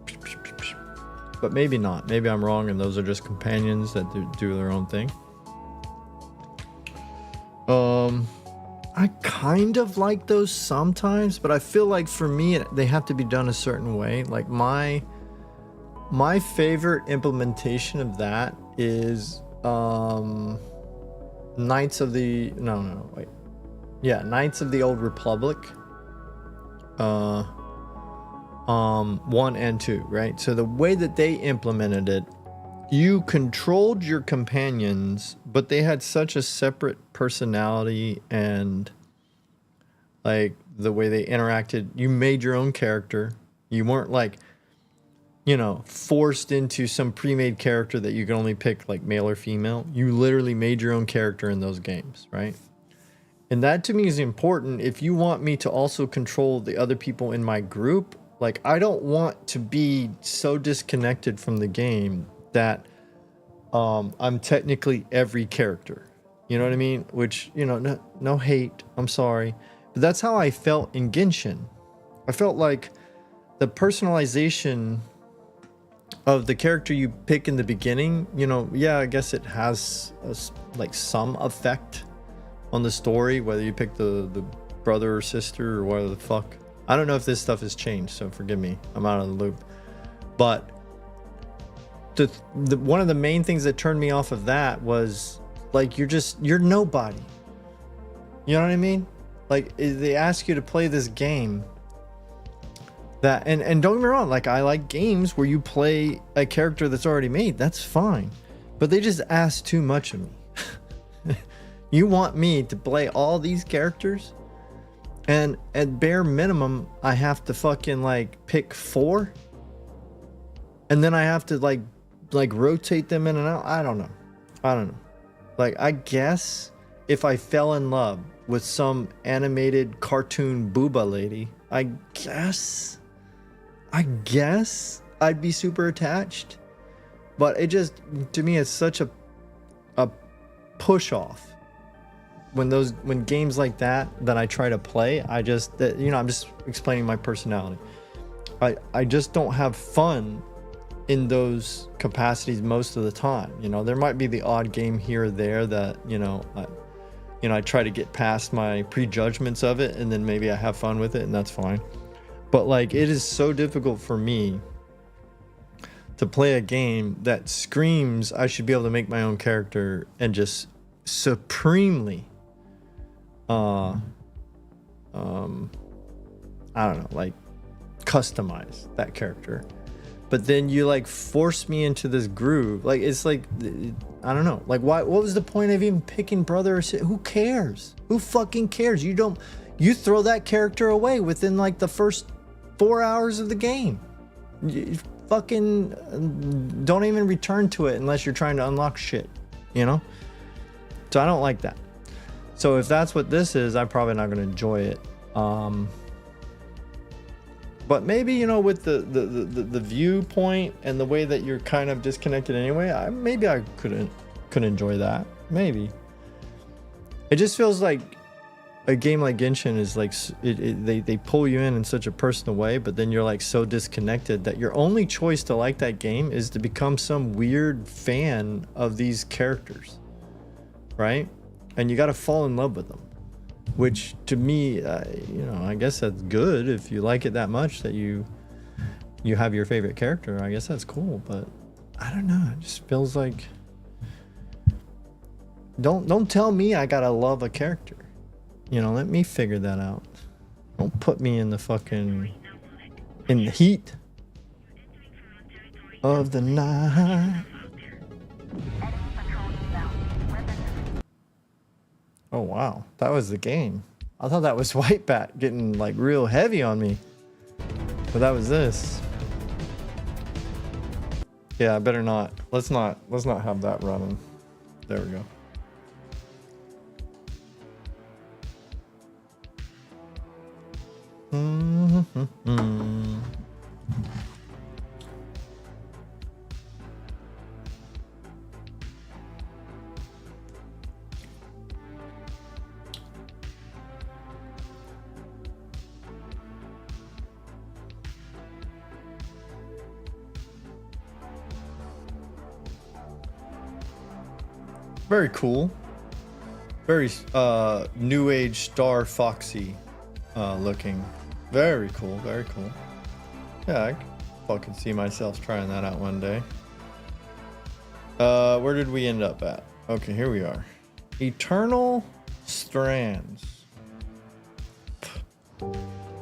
but maybe not. Maybe I'm wrong and those are just companions that do their own thing. I kind of like those sometimes, but I feel like for me, they have to be done a certain way. Like my favorite implementation of that is Knights of the Knights of the Old Republic 1 and 2, right? So the way that they implemented it, you controlled your companions, but they had such a separate personality and like the way they interacted. You made your own character. You weren't like, you know, forced into some pre-made character that you can only pick like male or female. You literally made your own character in those games, right? And that to me is important. If you want me to also control the other people in my group, like I don't want to be so disconnected from the game that I'm technically every character. You know what I mean? Which, you know, no hate. I'm sorry. But that's how I felt in Genshin. I felt like the personalization of the character you pick in the beginning, you know, yeah, I guess it has like some effect on the story, whether you pick the brother or sister or whatever the fuck. I don't know if this stuff has changed, so forgive me. I'm out of the loop. But one of the main things that turned me off of that was like you're nobody. You know what I mean? Like they ask you to play this game that and don't get me wrong, like I like games where you play a character that's already made. That's fine. But they just ask too much of me. You want me to play all these characters? And at bare minimum, I have to fucking like pick 4? And then I have to like rotate them in and out. I don't know. Like I guess if I fell in love with some animated cartoon booba lady, I guess I'd be super attached. But it just, to me, it's such a push off when games like that I try to play. I'm just explaining my personality. I just don't have fun in those capacities most of the time. You know, there might be the odd game here or there that, I try to get past my prejudgments of it and then maybe I have fun with it and that's fine. But like, it is so difficult for me to play a game that screams I should be able to make my own character and just supremely I don't know, like customize that character. but then you like force me into this groove. Like it's like, I don't know. Like why? What was the point of even picking brother or sister? Who cares? Who fucking cares? You throw that character away within like the first 4 hours of the game. You fucking don't even return to it unless you're trying to unlock shit, you know? So I don't like that. So if that's what this is, I'm probably not going to enjoy it. But maybe, you know, with the viewpoint and the way that you're kind of disconnected anyway, maybe I could enjoy that. Maybe. It just feels like a game like Genshin is like they pull you in such a personal way, but then you're like so disconnected that your only choice to like that game is to become some weird fan of these characters, right? And you got to fall in love with them, which to me, you know, I guess that's good if you like it that much that you have your favorite character. I guess that's cool, but I don't know. It just feels like don't tell me I gotta love a character. You know, let me figure that out. Don't put me in the heat of the night. Oh wow, that was the game. I thought that was White Bat getting like real heavy on me, but that was this. Yeah, I better not. Let's not have that running. There we go. Very cool. Very new age Star Foxy looking. Very cool, very cool. Yeah, I can fucking see myself trying that out one day. Where did we end up at? Okay, here we are. Eternal Strands.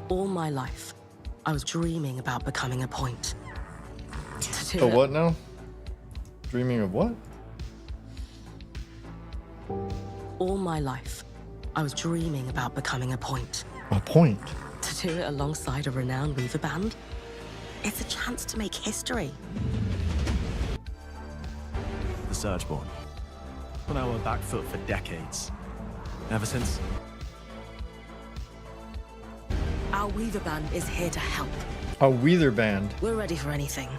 All my life, I was dreaming about becoming a point. Oh, what now? Dreaming of what? All my life, I was dreaming about becoming a point. A point? To do it alongside a renowned weaver band, it's a chance to make history. The Surgeborn. On our back foot for decades. Ever since... Our weaver band is here to help. A weaver band? We're ready for anything,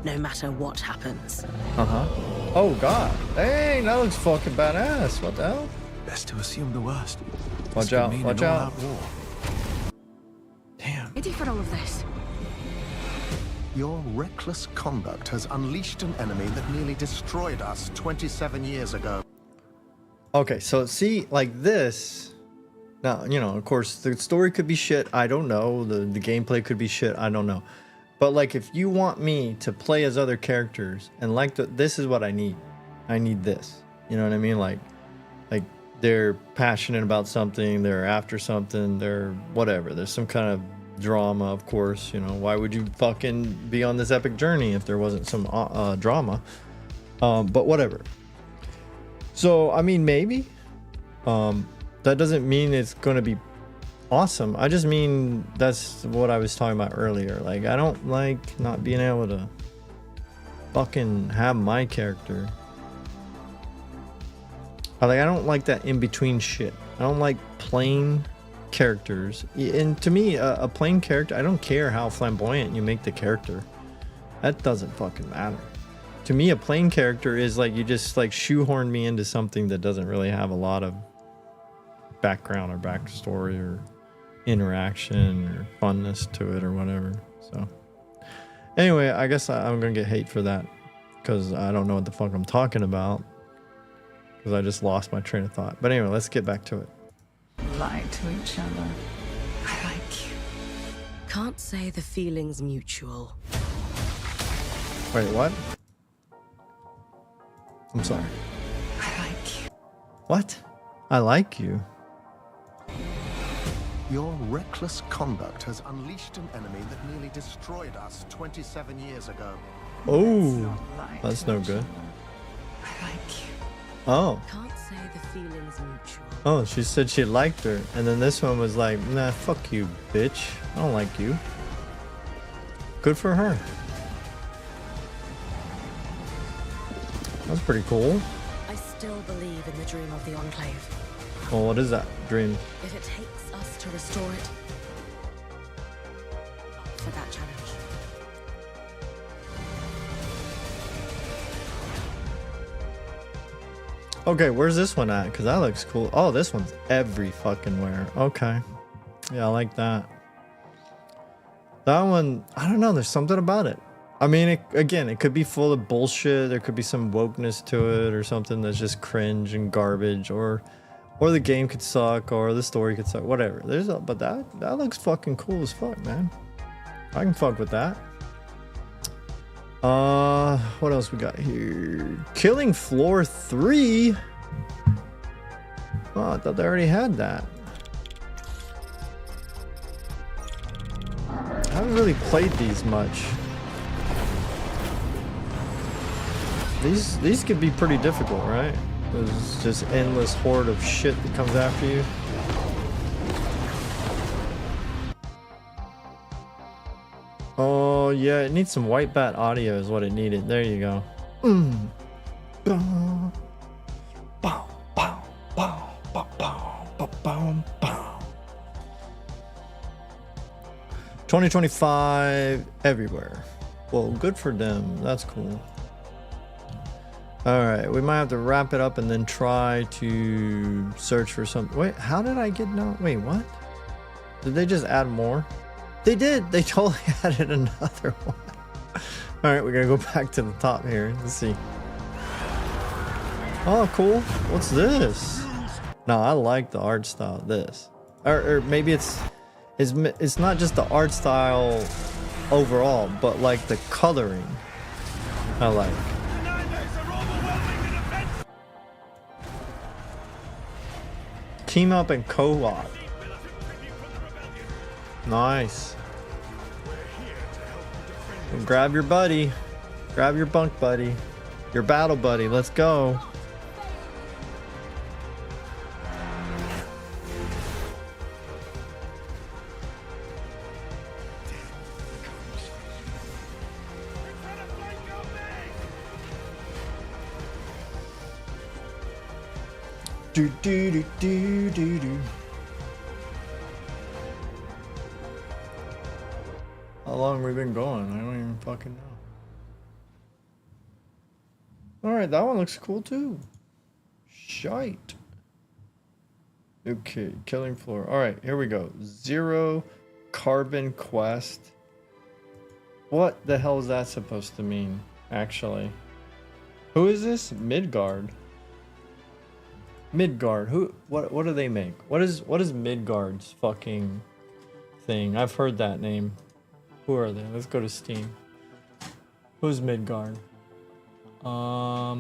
no matter what happens. Uh-huh. Oh, God. Dang, that looks fucking badass. What the hell? Best to assume the worst. Watch out, watch out. Damn. Ready for all of this? Your reckless conduct has unleashed an enemy that nearly destroyed us 27 years ago. Okay, so see, like this. Now, you know, of course, the story could be shit. I don't know. The gameplay could be shit. I don't know. But like, if you want me to play as other characters and like this is what I need. I need this. You know what I mean? Like they're passionate about something. They're after something. They're whatever. There's some kind of drama, of course. You know, why would you fucking be on this epic journey if there wasn't some drama? But whatever. So, I mean, maybe. That doesn't mean it's going to be awesome. I just mean that's what I was talking about earlier. Like, I don't like not being able to fucking have my character. I don't like that in-between shit. I don't like plain characters. And to me, a plain character, I don't care how flamboyant you make the character. That doesn't fucking matter. To me, a plain character is like you just like shoehorn me into something that doesn't really have a lot of background or backstory or interaction or funness to it or whatever. So anyway, I guess I'm gonna get hate for that because I don't know what the fuck I'm talking about because I just lost my train of thought. But anyway, let's get back to it. Lie to each other. I like you. Can't say the feeling's mutual. Wait, what? I'm sorry. I like you. What? I like you. Your reckless conduct has unleashed an enemy that nearly destroyed us 27 years ago. Oh, that's no good. I like you. Oh. Can't say the feeling's mutual. Oh, she said she liked her. And then this one was like, nah, fuck you, bitch. I don't like you. Good for her. That's pretty cool. I still believe in the dream of the Enclave. Well, what is that dream? If it takes us to restore it, for that challenge. Okay, where's this one at? Because that looks cool. Oh, this one's every fucking where. Okay. Yeah, I like that. That one, I don't know. There's something about it. I mean, again, it could be full of bullshit. There could be some wokeness to it or something that's just cringe and garbage, or the game could suck, or the story could suck, whatever. But that looks fucking cool as fuck, man. I can fuck with that. What else we got here? Killing Floor 3. Oh, I thought they already had that. I haven't really played these much. These could be pretty difficult, right? There's just endless horde of shit that comes after you. Oh yeah, it needs some white bat audio is what it needed. There you go. Bow, bow, bow, bow, bow, bow, bow, bow. 2025 everywhere. Well, good for them. That's cool. All right, we might have to wrap it up and then try to search for some. Wait, how did I get no? Wait, what? Did they just add more? They did. They totally added another one. All right, we're gonna go back to the top here. Let's see. Oh, cool. What's this? No, I like the art style of this. Or maybe it's not just the art style overall, but like the coloring. I like. Team up and co-op. Nice. Well, grab your buddy. Grab your bunk buddy. Your battle buddy. Let's go. Do do do do do do. How long have we been going? I don't even fucking know. Alright, that one looks cool too. Shite. Okay, killing floor. Alright, here we go. Zero carbon quest. What the hell is that supposed to mean, actually? Who is this? Midgard. Midgard. Who? What do they make? What is Midgard's fucking thing? I've heard that name. Who are they? Let's go to Steam. Who's Midgard? How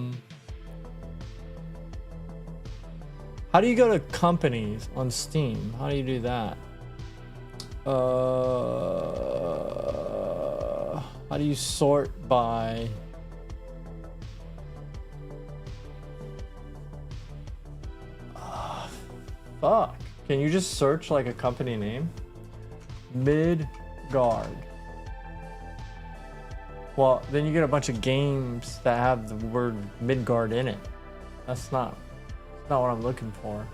do you go to companies on Steam? How do you do that? How do you sort by? Fuck. Can you just search like a company name? Midgard. Well, then you get a bunch of games that have the word Midgard in it. That's not what I'm looking for.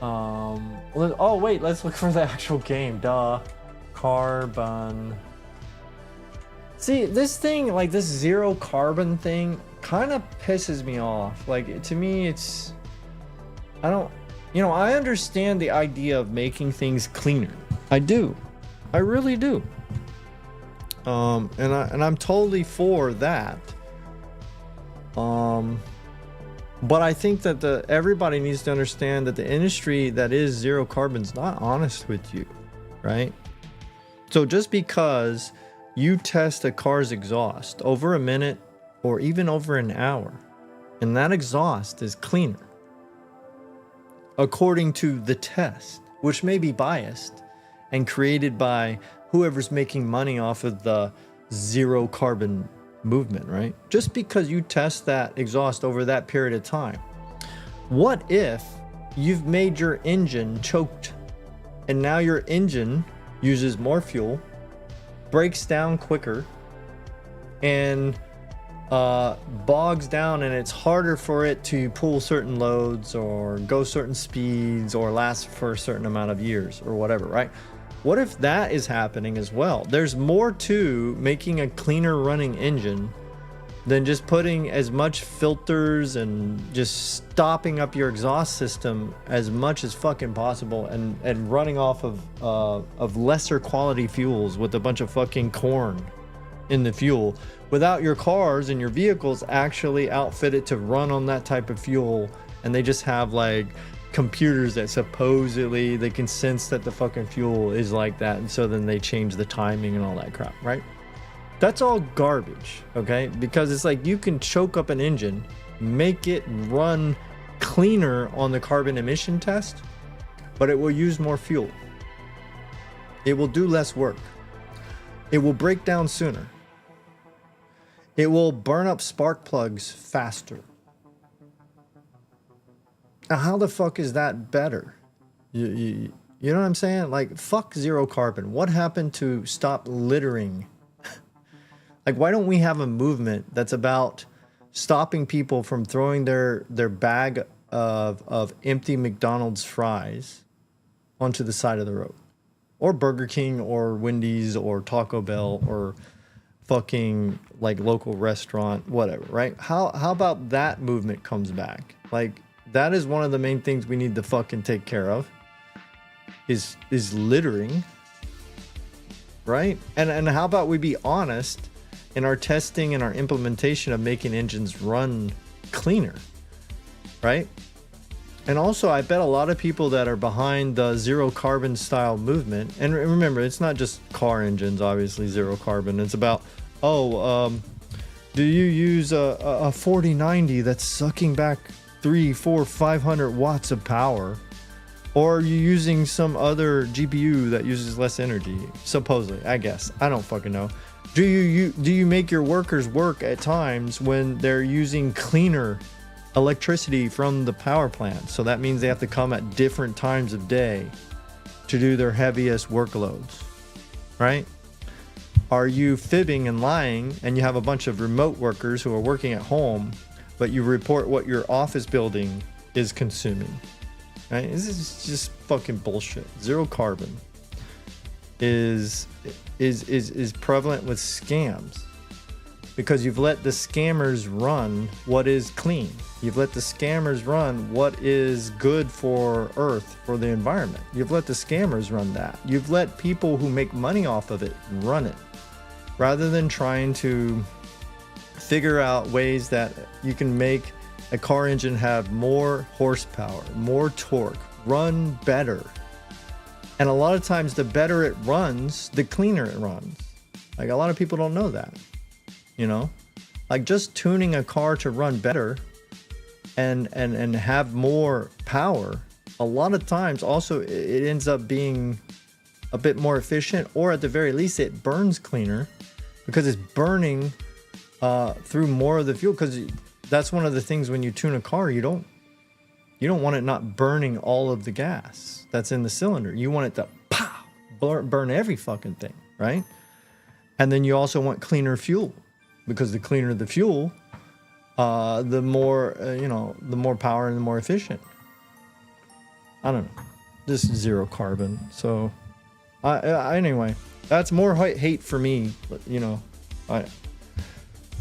Oh wait, let's look for the actual game. Duh. Carbon. See, this thing, like this zero carbon thing, kind of pisses me off. Like, to me, it's... I don't... You know, I understand the idea of making things cleaner. I do. I really do. And I'm totally for that. But I think that everybody needs to understand that the industry that is zero carbon's not honest with you, right? So just because you test a car's exhaust over a minute or even over an hour, and that exhaust is cleaner, according to the test, which may be biased and created by whoever's making money off of the zero carbon movement, right? Just because you test that exhaust over that period of time. What if you've made your engine choked and now your engine uses more fuel, breaks down quicker, and bogs down, and it's harder for it to pull certain loads or go certain speeds or last for a certain amount of years or whatever, right? What if that is happening as well? There's more to making a cleaner running engine than just putting as much filters and just stopping up your exhaust system as much as fucking possible and running off of lesser quality fuels with a bunch of fucking corn in the fuel without your cars and your vehicles actually outfitted to run on that type of fuel, and they just have like computers that supposedly they can sense that the fucking fuel is like that, and so then they change the timing and all that crap, right? That's all garbage, okay? Because it's like you can choke up an engine, make it run cleaner on the carbon emission test, but it will use more fuel. It will do less work. It will break down sooner. It will burn up spark plugs faster. Now, how the fuck is that better? You know what I'm saying? Like, fuck zero carbon. What happened to stop littering? Like, why don't we have a movement that's about stopping people from throwing their bag of empty McDonald's fries onto the side of the road? Or Burger King or Wendy's or Taco Bell or fucking like local restaurant, whatever, right? How about that movement comes back? Like, that is one of the main things we need to fucking take care of is littering, right? And how about we be honest in our testing and our implementation of making engines run cleaner, right? And also, I bet a lot of people that are behind the zero carbon style movement, and remember, it's not just car engines, obviously, zero carbon. It's about, do you use a 4090 that's sucking back 300, 400, 500 watts of power? Or are you using some other GPU that uses less energy? Supposedly, I guess. I don't fucking know. Do you make your workers work at times when they're using cleaner electricity from the power plant? So that means they have to come at different times of day to do their heaviest workloads, right? Are you fibbing and lying and you have a bunch of remote workers who are working at home, but you report what your office building is consuming, right? This is just fucking bullshit. Zero carbon is prevalent with scams because you've let the scammers run what is clean. You've let the scammers run what is good for Earth, for the environment. You've let the scammers run that. You've let people who make money off of it run it, rather than trying to figure out ways that you can make a car engine have more horsepower, more torque, run better. And a lot of times the better it runs, the cleaner it runs. Like, a lot of people don't know that, you know? Like, just tuning a car to run better and have more power, a lot of times also it ends up being a bit more efficient, or at the very least it burns cleaner because it's burning through more of the fuel. Because that's one of the things when you tune a car, you don't want it not burning all of the gas that's in the cylinder. You want it to burn every fucking thing, right? And then you also want cleaner fuel, because the cleaner the fuel, the more the more power and the more efficient. I don't know. This is zero carbon. So anyway, that's more hate for me. You know,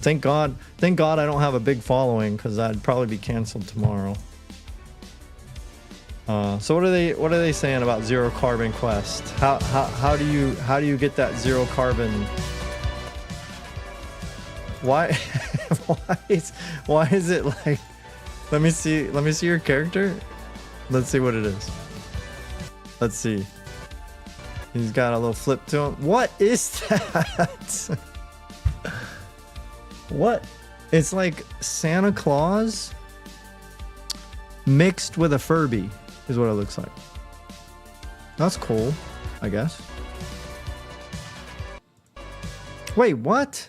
thank God I don't have a big following, because I'd probably be canceled tomorrow. So what are they saying about zero carbon quest? How do you get that zero carbon? Why is it like, let me see your character. Let's see what it is. Let's see. He's got a little flip to him. What is that? What? It's like Santa Claus mixed with a Furby. is what it looks like. That's cool, I guess. Wait, what?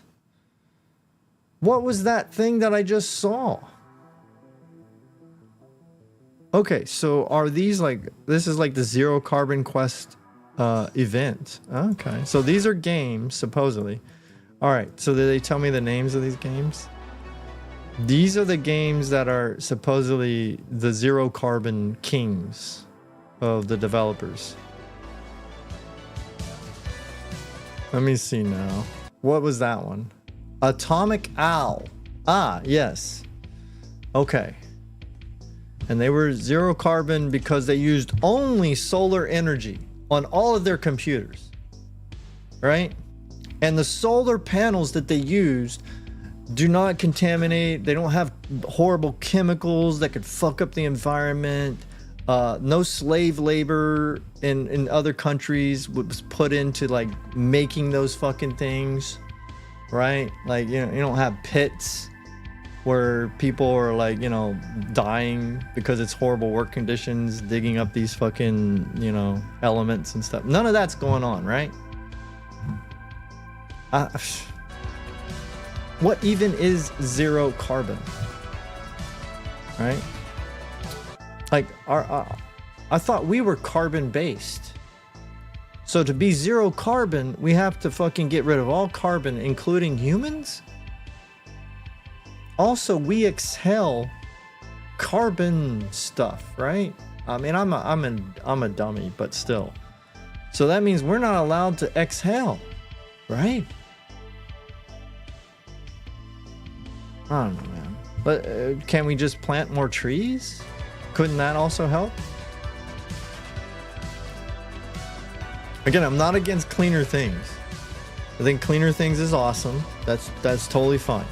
What was that thing that I just saw? Okay, so are these like, this is like the Zero Carbon Quest event. Okay, so these are games, supposedly. All right, so did they tell me the names of these games? These are the games that are supposedly the Zero Carbon kings of the developers. Let me see now. What was that one? Atomic Owl. Ah, yes. Okay. And they were zero carbon because they used only solar energy on all of their computers. Right? And the solar panels that they used do not contaminate. They don't have horrible chemicals that could fuck up the environment. No slave labor in other countries was put into like making those fucking things, right? Like, you know, you don't have pits where people are like, you know, dying because it's horrible work conditions, digging up these fucking, you know, elements and stuff. None of that's going on, right? What even is zero carbon, right? Like, I thought we were carbon based. So to be zero carbon, we have to fucking get rid of all carbon, including humans. Also, we exhale carbon stuff, right? I mean, I'm a dummy, but still. So that means we're not allowed to exhale, right? I don't know, man. But can we just plant more trees? Couldn't that also help? Again, I'm not against cleaner things. I think cleaner things is awesome. That's totally fine.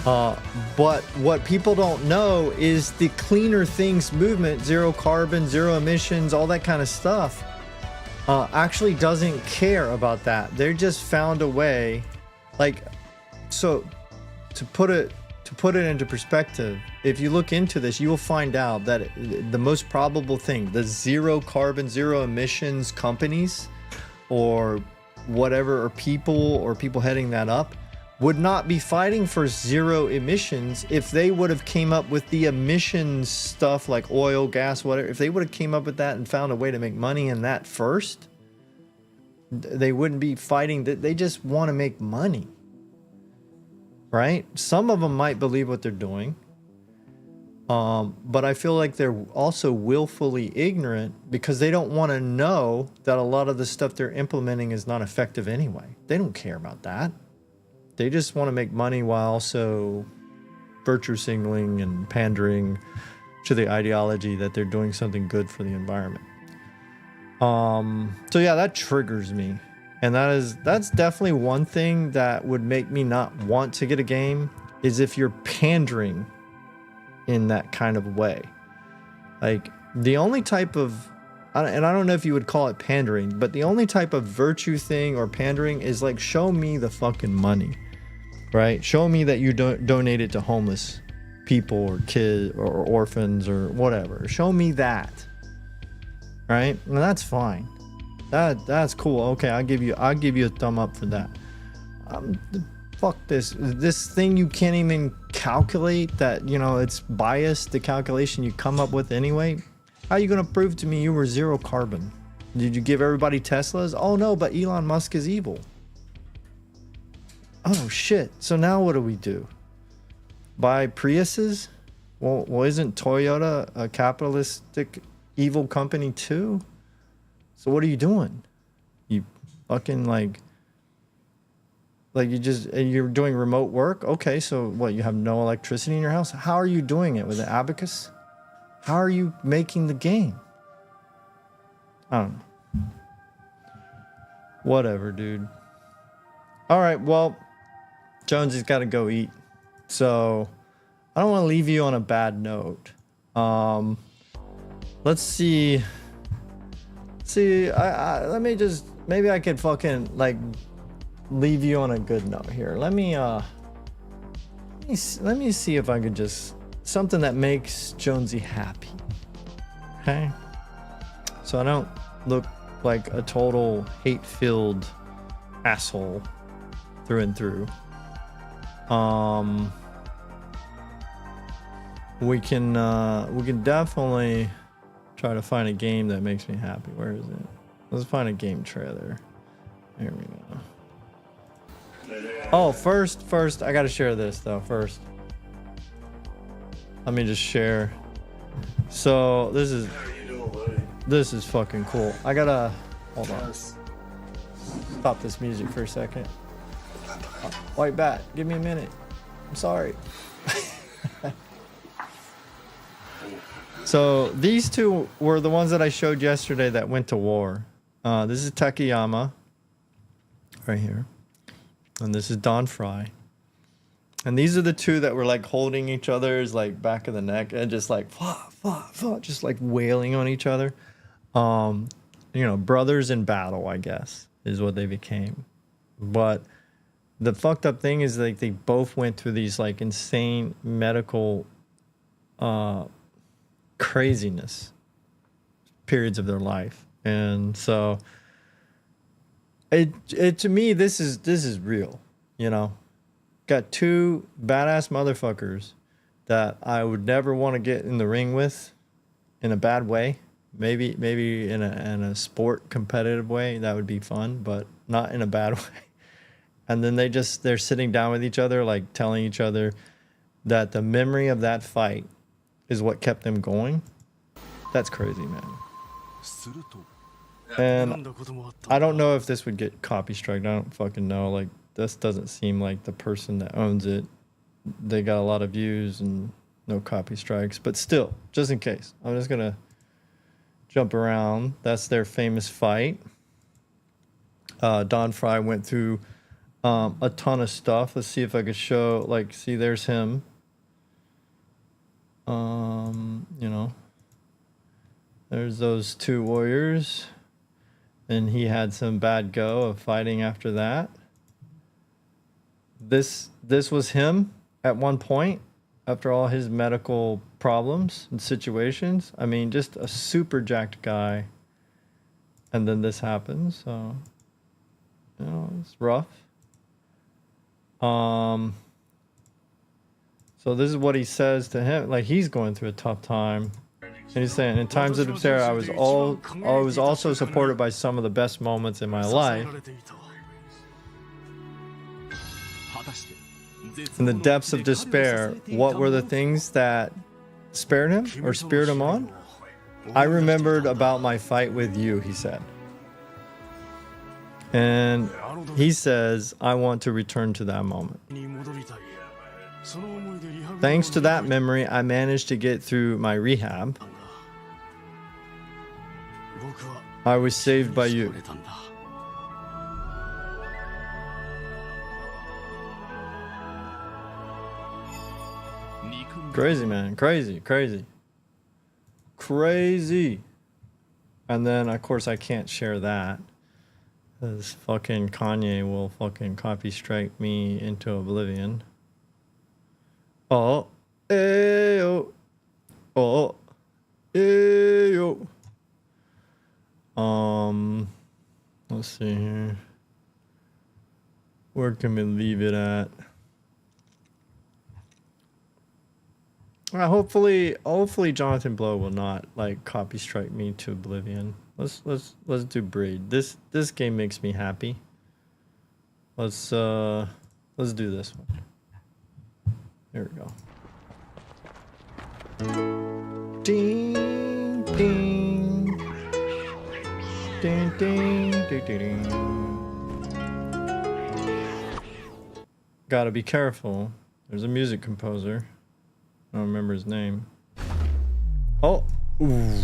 But what people don't know is the cleaner things movement, zero carbon, zero emissions, all that kind of stuff, actually doesn't care about that. They just found a way, like, so to put it into perspective, if you look into this, you will find out that the most probable thing, the zero carbon, zero emissions companies or whatever, or people heading that up, would not be fighting for zero emissions if they would have came up with the emissions stuff like oil, gas, whatever. If they would have came up with that and found a way to make money in that first, they wouldn't be fighting. They just want to make money. Right? Some of them might believe what they're doing. But I feel like they're also willfully ignorant because they don't want to know that a lot of the stuff they're implementing is not effective anyway. They don't care about that. They just want to make money while also virtue signaling and pandering to the ideology that they're doing something good for the environment. So yeah, that triggers me. And that's definitely one thing that would make me not want to get a game, is if you're pandering in that kind of way. Like, the only type of, and I don't know if you would call it pandering, but the only type of virtue thing or pandering is like, show me the fucking money, right? Show me that you donate it to homeless people or kids or orphans or whatever. Show me that, right? And that's fine. That's cool. Okay, I'll give you a thumb up for that. Fuck this thing you can't even calculate, that, you know, it's biased, the calculation you come up with anyway. How are you gonna prove to me you were zero carbon? Did you give everybody Teslas? Oh no, but Elon Musk is evil. Oh shit. So now what do we do? Buy Priuses? Well, isn't Toyota a capitalistic evil company too? So what are you doing? You fucking like you're doing remote work? Okay, so what, you have no electricity in your house? How are you doing it? With an abacus? How are you making the game? I don't know. Whatever, dude. All right, well, Jonesy's got to go eat. So I don't want to leave you on a bad note. Let's see. Let me just, maybe I could fucking like leave you on a good note here. Let me see if I could just, something that makes Jonesy happy. Okay. So I don't look like a total hate-filled asshole through and through. We can definitely try to find a game that makes me happy. Where is it? Let's find a game trailer. Here we go. Oh, first, I gotta share this though. First, let me just share. So this is fucking cool. I gotta hold on. Stop this music for a second. White bat, give me a minute. I'm sorry. So these two were the ones that I showed yesterday that went to war. This is Takayama right here, and this is Don Fry. And these are the two that were like holding each other's like back of the neck and just like just like wailing on each other. You know, brothers in battle, I guess, is what they became. But the fucked up thing is like they both went through these like insane medical craziness periods of their life. And so it to me this is real, you know. Got two badass motherfuckers that I would never want to get in the ring with in a bad way. Maybe in a sport competitive way, that would be fun, but not in a bad way. And then they're sitting down with each other, like telling each other that the memory of that fight is what kept them going. That's crazy, man. And I don't know if this would get copy striked. I don't fucking know. Like, this doesn't seem like the person that owns it. They got a lot of views and no copy strikes. But still, just in case, I'm just gonna jump around. That's their famous fight. Don Fry went through a ton of stuff. Let's see if I could show, like, see, there's him. You know, there's those two warriors, and he had some bad go of fighting after that. This was him at one point after all his medical problems and situations. I mean, just a super jacked guy, and then this happens. So, you know, it's rough. So this is what he says to him. Like, he's going through a tough time. And he's saying, in times of despair, I was also supported by some of the best moments in my life. In the depths of despair, what were the things that spared him or spurred him on? I remembered about my fight with you, he said. And he says, I want to return to that moment. Thanks to that memory, I managed to get through my rehab. I was saved by you. Crazy, man. Crazy. And then, of course, I can't share that. Because fucking Kanye will fucking copy strike me into oblivion. Oh, ayo. Oh, ayo. Let's see here. Where can we leave it at? Hopefully Jonathan Blow will not like copy strike me to oblivion. Let's do Breed. This game makes me happy. Let's do this one. There we go. Ding ding. Ding ding ding ding. Gotta be careful. There's a music composer. I don't remember his name. Oh. Ooh.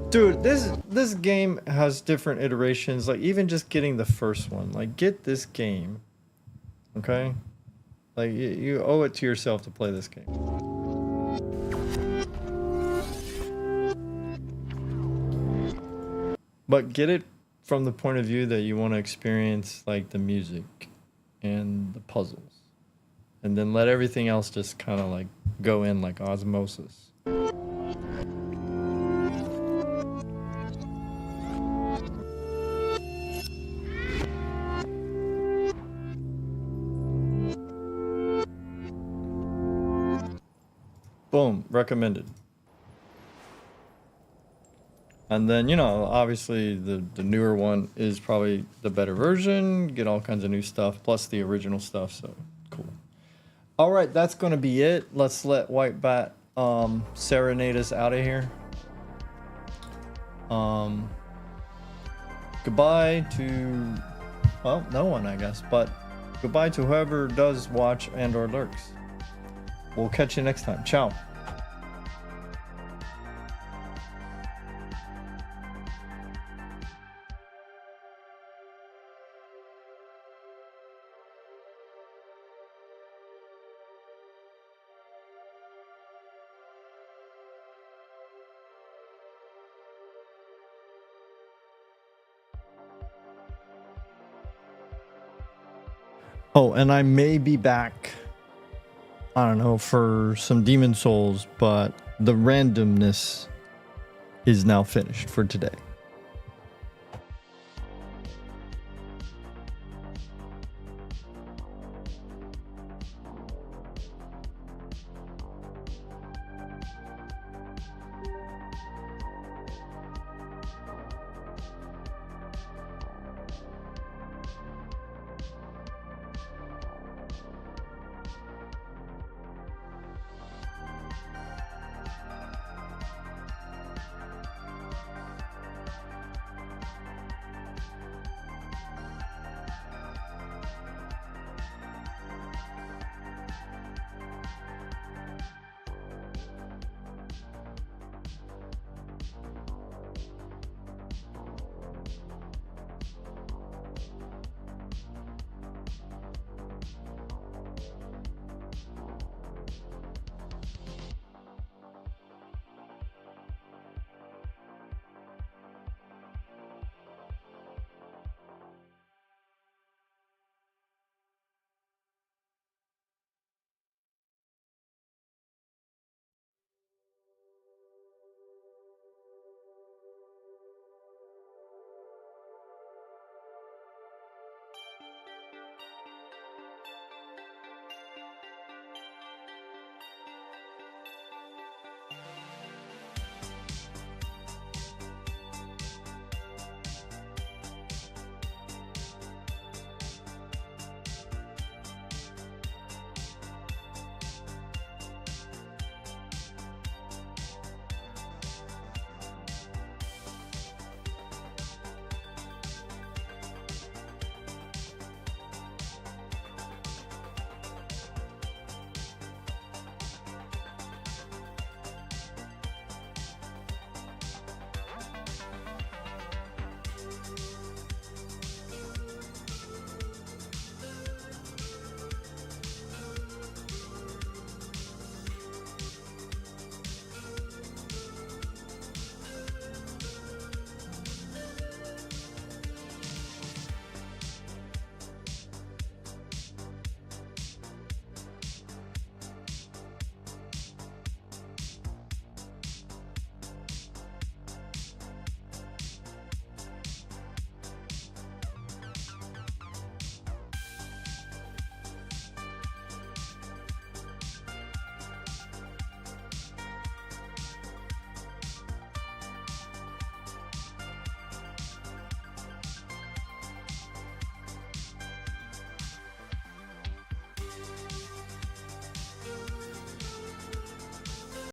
Dude, this game has different iterations. Like, even just getting the first one. Like, get this game. Okay? Like, you owe it to yourself to play this game. But get it from the point of view that you want to experience, like, the music and the puzzles and then let everything else just kind of like go in like osmosis. Boom, recommended. And then, you know, obviously the newer one is probably the better version. Get all kinds of new stuff, plus the original stuff, so cool. All right, that's going to be it. Let's let White Bat serenade us out of here. Goodbye to, well, no one, I guess, but goodbye to whoever does watch and or lurks. We'll catch you next time. Ciao. Oh, and I may be back, I don't know, for some Demon Souls, but the randomness is now finished for today.